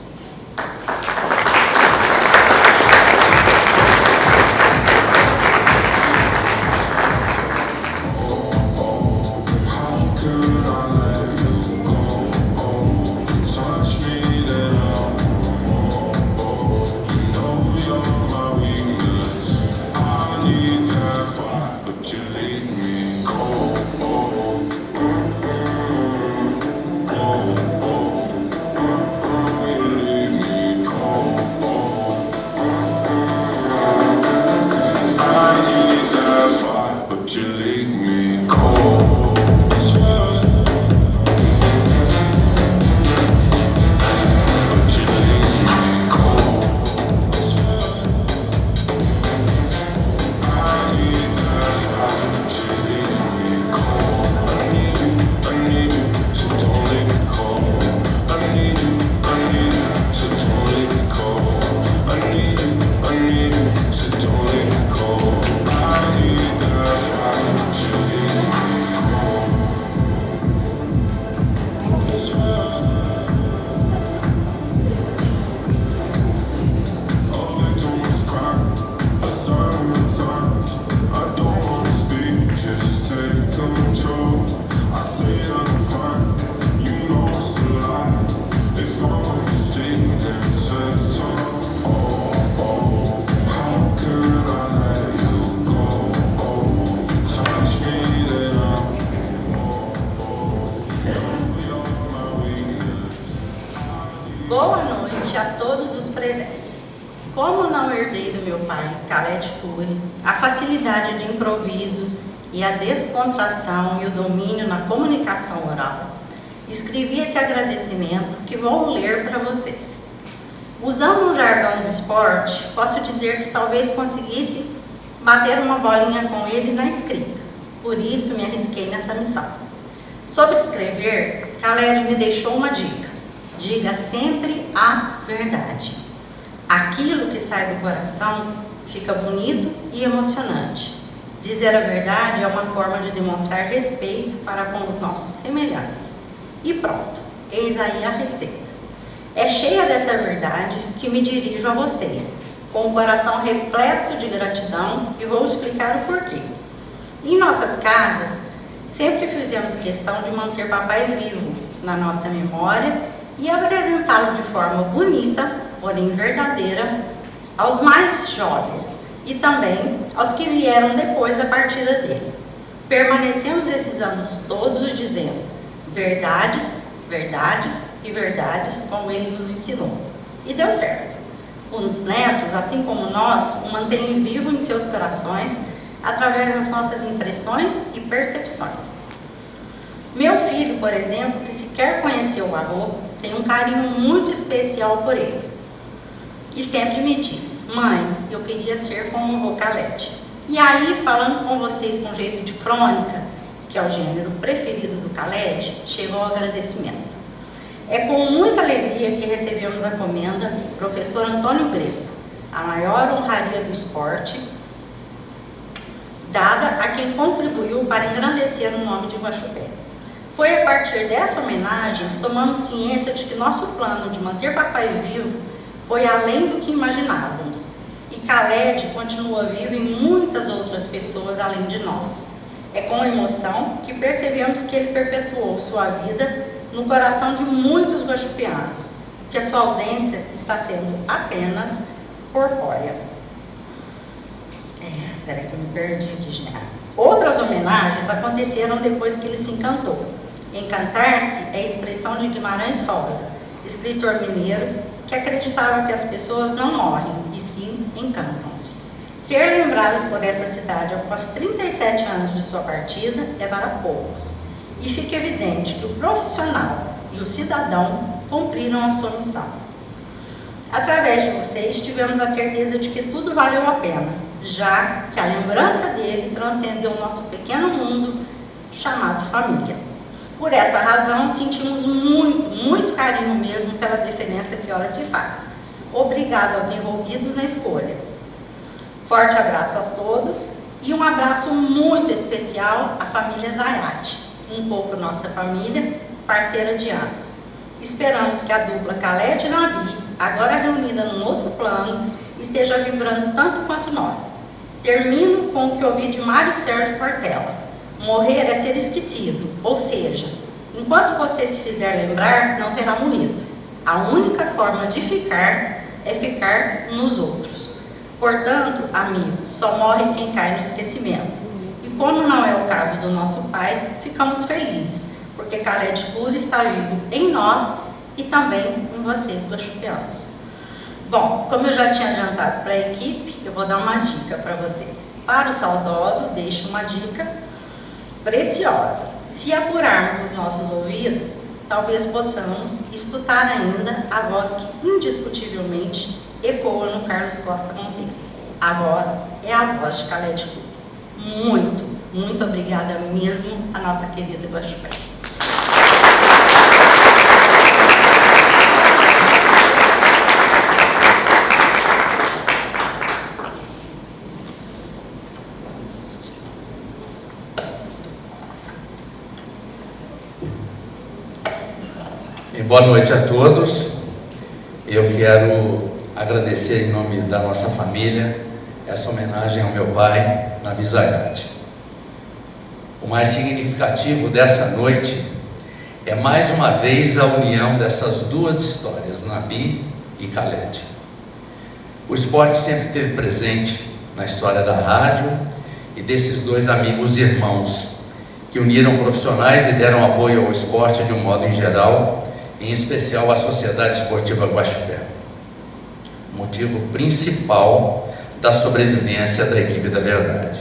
Speaker 14: Boa noite a todos os presentes. Como não herdei do meu pai, Calé de Curi, a facilidade de improviso e a descontração e o domínio na comunicação oral, escrevi esse agradecimento que vou ler para vocês. Usando um jargão do esporte, posso dizer que talvez conseguisse bater uma bolinha com ele na escrita. Por isso me arrisquei nessa missão. Sobre escrever, Caled me deixou uma dica. Diga sempre a verdade. Aquilo que sai do coração fica bonito e emocionante. Dizer a verdade é uma forma de demonstrar respeito para com os nossos semelhantes. E pronto, eis aí a receita. É cheia dessa verdade que me dirijo a vocês, com o coração repleto de gratidão, e vou explicar o porquê. Em nossas casas, sempre fizemos questão de manter papai vivo na nossa memória e apresentá-lo de forma bonita, porém verdadeira, aos mais jovens e também aos que vieram depois da partida dele. Permanecemos esses anos todos dizendo verdades, verdades e verdades, como ele nos ensinou. E deu certo. Os netos, assim como nós, o mantêm vivo em seus corações através das nossas impressões e percepções. Meu filho, por exemplo, que sequer conheceu o avô, tem um carinho muito especial por ele. E sempre me diz: mãe, eu queria ser como o vô Caled. E aí, falando com vocês com jeito de crônica, que é o gênero preferido do Caled, chegou o agradecimento. É com muita alegria que recebemos a comenda do professor Antônio Grego, a maior honraria do esporte, dada a quem contribuiu para engrandecer o nome de Guaxupé. Foi a partir dessa homenagem que tomamos ciência de que nosso plano de manter papai vivo foi além do que imaginávamos. E Caled continua vivo em muitas outras pessoas além de nós. É com emoção que percebemos que ele perpetuou sua vida no coração de muitos guaxupianos, que a sua ausência está sendo apenas corpórea. Peraí que eu me perdi aqui já. Outras homenagens aconteceram depois que ele se encantou. Encantar-se é a expressão de Guimarães Rosa, escritor mineiro, que acreditava que as pessoas não morrem, e sim encantam-se. Ser lembrado por essa cidade após 37 anos de sua partida é para poucos, e fica evidente que o profissional e o cidadão cumpriram a sua missão. Através de vocês, tivemos a certeza de que tudo valeu a pena, já que a lembrança dele transcendeu o nosso pequeno mundo chamado família. Por esta razão, sentimos muito carinho mesmo pela deferência que ela se faz. Obrigado aos envolvidos na escolha. Forte abraço a todos e um abraço muito especial à família Zayati, um pouco nossa família, parceira de anos. Esperamos que a dupla Khaled e Nabi, agora reunida num outro plano, esteja vibrando tanto quanto nós. Termino com o que ouvi de Mário Sérgio Cortella: morrer é ser esquecido, ou seja, enquanto você se fizer lembrar, não terá morrido. A única forma de ficar é ficar nos outros. Portanto, amigos, só morre quem cai no esquecimento. E como não é o caso do nosso pai, ficamos felizes, porque Khaled Kuri está vivo em nós e também em vocês, guaxupianos. Bom, como eu já tinha adiantado para a equipe, eu vou dar uma dica para vocês. Para os saudosos, deixo uma dica preciosa. Se apurarmos os nossos ouvidos, talvez possamos escutar ainda a voz que indiscutivelmente ecoa no Carlos Costa Monteiro. A voz é a voz de Khaled Kuri. Muito obrigada mesmo a nossa querida Guaxupé.
Speaker 15: Boa noite a todos. Eu quero agradecer em nome da nossa família essa homenagem ao meu pai, Nabi Zayati. O mais significativo dessa noite é mais uma vez a união dessas duas histórias, Nabi e Khaled. O esporte sempre esteve presente na história da rádio e desses dois amigos irmãos que uniram profissionais e deram apoio ao esporte de um modo em geral, em especial à Sociedade Esportiva Guaxupé. Motivo principal da sobrevivência da equipe da Verdade.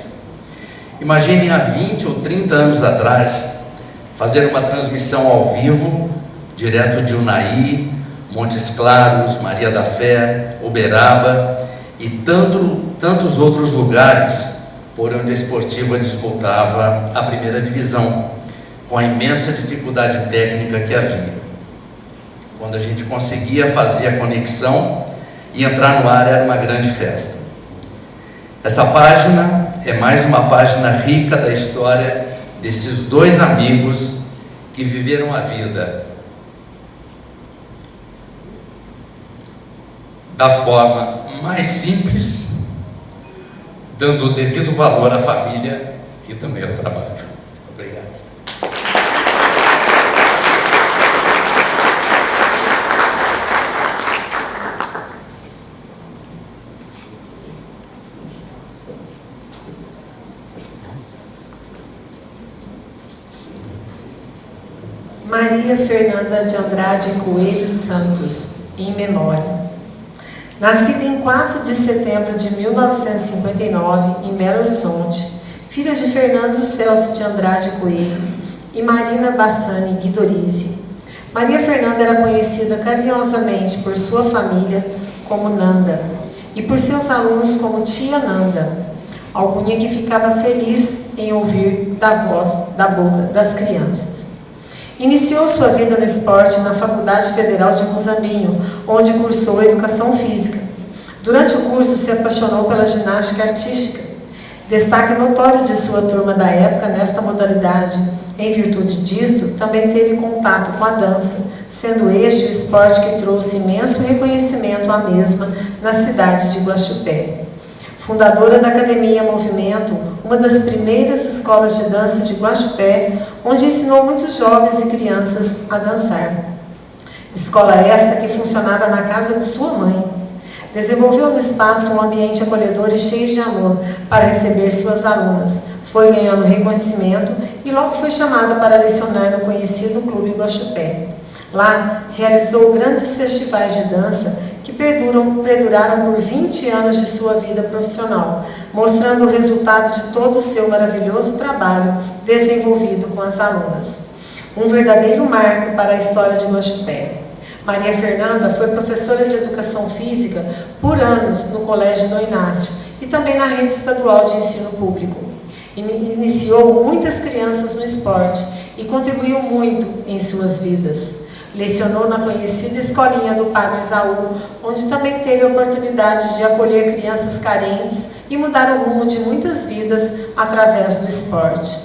Speaker 15: Imaginem há 20 ou 30 anos atrás fazer uma transmissão ao vivo, direto de Unai, Montes Claros, Maria da Fé, Uberaba e tantos outros lugares por onde a Esportiva disputava a primeira divisão, com a imensa dificuldade técnica que havia. Quando a gente conseguia fazer a conexão e entrar no ar, era uma grande festa. Essa página é mais uma página rica da história desses dois amigos que viveram a vida da forma mais simples, dando o devido valor à família e também ao trabalho. Obrigado.
Speaker 1: Maria Fernanda de Andrade Coelho Santos, em memória. Nascida em 4 de setembro de 1959, em Belo Horizonte, filha de Fernando Celso de Andrade Coelho e Marina Bassani Guidorize, Maria Fernanda era conhecida carinhosamente por sua família como Nanda e por seus alunos como Tia Nanda, alcunha que ficava feliz em ouvir da voz da boca das crianças. Iniciou sua vida no esporte na Faculdade Federal de Muzambinho, onde cursou Educação Física. Durante o curso, se apaixonou pela ginástica artística. Destaque notório de sua turma da época nesta modalidade. Em virtude disto, também teve contato com a dança, sendo este o esporte que trouxe imenso reconhecimento à mesma na cidade de Guaxupé. Fundadora da Academia Movimento, uma das primeiras escolas de dança de Guaxupé, onde ensinou muitos jovens e crianças a dançar. Escola esta que funcionava na casa de sua mãe. Desenvolveu no espaço um ambiente acolhedor e cheio de amor para receber suas alunas. Foi ganhando reconhecimento e logo foi chamada para lecionar no conhecido Clube Guaxupé. Lá, realizou grandes festivais de dança que perduraram por 20 anos de sua vida profissional, mostrando o resultado de todo o seu maravilhoso trabalho desenvolvido com as alunas. Um verdadeiro marco para a história de Guaxupé. Maria Fernanda foi professora de Educação Física por anos no Colégio Dom Inácio e também na Rede Estadual de Ensino Público. Iniciou muitas crianças no esporte e contribuiu muito em suas vidas. Lecionou na conhecida escolinha do Padre Isaú, onde também teve a oportunidade de acolher crianças carentes e mudar o rumo de muitas vidas através do esporte.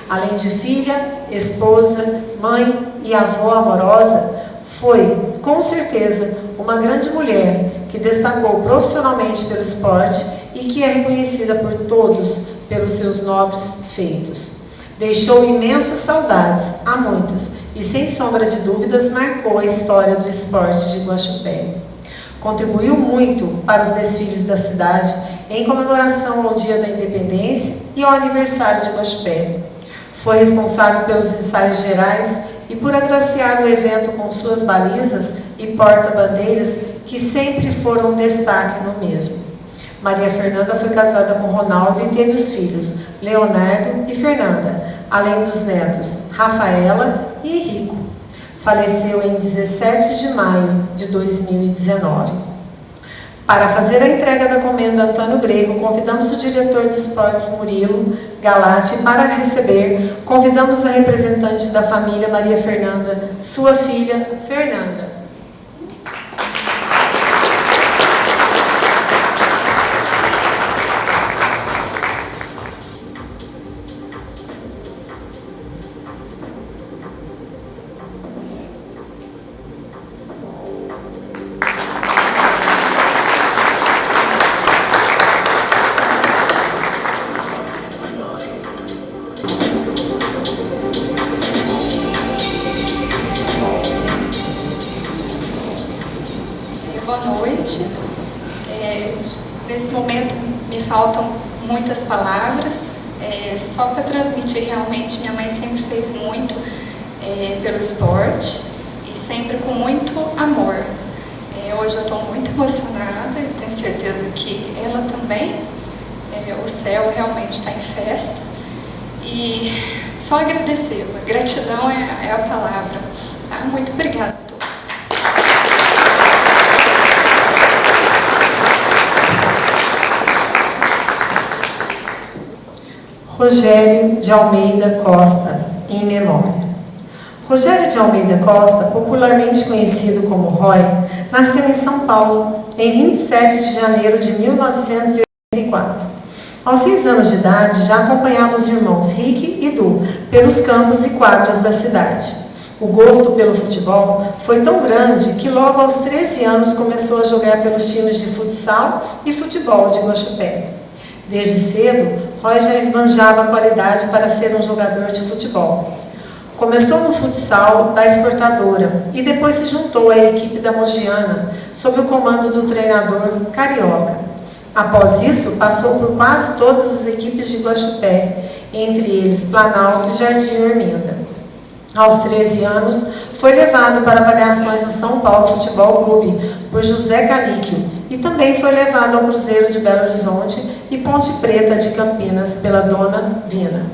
Speaker 1: Além de filha, esposa, mãe e avó amorosa, foi, com certeza, uma grande mulher que destacou profissionalmente pelo esporte e que é reconhecida por todos pelos seus nobres feitos. Deixou imensas saudades a muitos e, sem sombra de dúvidas, marcou a história do esporte de Guaxupé. Contribuiu muito para os desfiles da cidade em comemoração ao Dia da Independência e ao aniversário de Guaxupé. Foi responsável pelos ensaios gerais e por agraciar o evento com suas balizas e porta-bandeiras que sempre foram um destaque no mesmo. Maria Fernanda foi casada com Ronaldo e teve os filhos Leonardo e Fernanda, além dos netos Rafaela e Henrico. Faleceu em 17 de maio de 2019. Para fazer a entrega da comenda Antônio Grego, convidamos o diretor de esportes Murilo Galati. Para receber, convidamos a representante da família Maria Fernanda, sua filha Fernanda.
Speaker 16: Boa noite. Nesse momento me faltam muitas palavras, só para transmitir realmente, minha mãe sempre fez muito pelo esporte e sempre com muito amor. Hoje eu estou muito emocionada, eu tenho certeza que ela também. O céu realmente está em festa e só agradecer, a gratidão é a palavra. Tá? Muito obrigada a todos.
Speaker 1: Rogério de Almeida Costa, em memória. Rogério de Almeida Costa, popularmente conhecido como Roy, nasceu em São Paulo, em 27 de janeiro de 1984. Aos 6 anos de idade, já acompanhava os irmãos Rick e Du pelos campos e quadras da cidade. O gosto pelo futebol foi tão grande que logo aos 13 anos começou a jogar pelos times de futsal e futebol de Guaxupé. Desde cedo, Roy já esbanjava a qualidade para ser um jogador de futebol. Começou no futsal da Exportadora e depois se juntou à equipe da Mogiana, sob o comando do treinador Carioca. Após isso, passou por quase todas as equipes de Guaxupé, entre eles Planalto e Jardim Ermenda. Aos 13 anos, foi levado para avaliações no São Paulo Futebol Clube por José Calíquio e também foi levado ao Cruzeiro de Belo Horizonte e Ponte Preta de Campinas pela Dona Vina.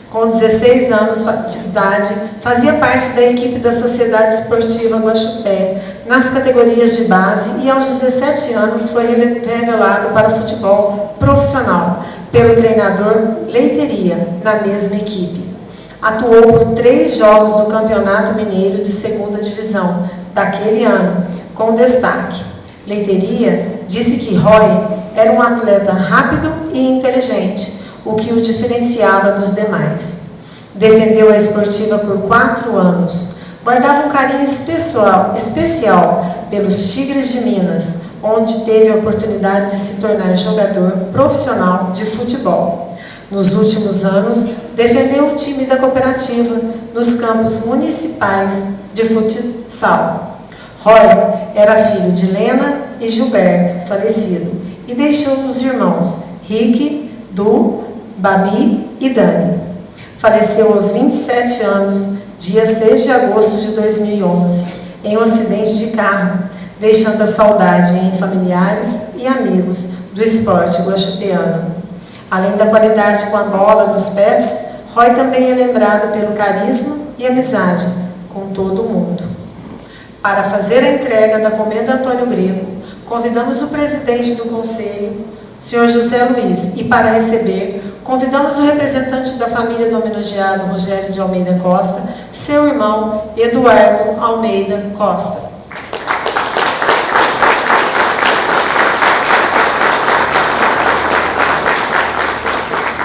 Speaker 1: Com 16 anos de idade, fazia parte da equipe da Sociedade Esportiva Guaxupé nas categorias de base e aos 17 anos foi revelado para o futebol profissional pelo treinador Leiteria, na mesma equipe. Atuou por 3 jogos do Campeonato Mineiro de Segunda Divisão daquele ano, com destaque. Leiteria disse que Roy era um atleta rápido e inteligente, o que o diferenciava dos demais. Defendeu a Esportiva por 4 anos. Guardava um carinho especial pelos Tigres de Minas, onde teve a oportunidade de se tornar jogador profissional de futebol. Nos últimos anos, defendeu o time da cooperativa nos campos municipais de futsal. Roy era filho de Lena e Gilberto, falecido, e deixou os irmãos Rick, Du, Babi e Dani. Faleceu aos 27 anos, dia 6 de agosto de 2011, em um acidente de carro, deixando a saudade em familiares e amigos do esporte guaxupiano. Além da qualidade com a bola nos pés, Roy também é lembrado pelo carisma e amizade com todo mundo. Para fazer a entrega da Comenda Antônio Greco, convidamos o presidente do Conselho, Sr. José Luiz, e para receber, convidamos o representante da família do homenageado Rogério de Almeida Costa, seu irmão Eduardo Almeida Costa.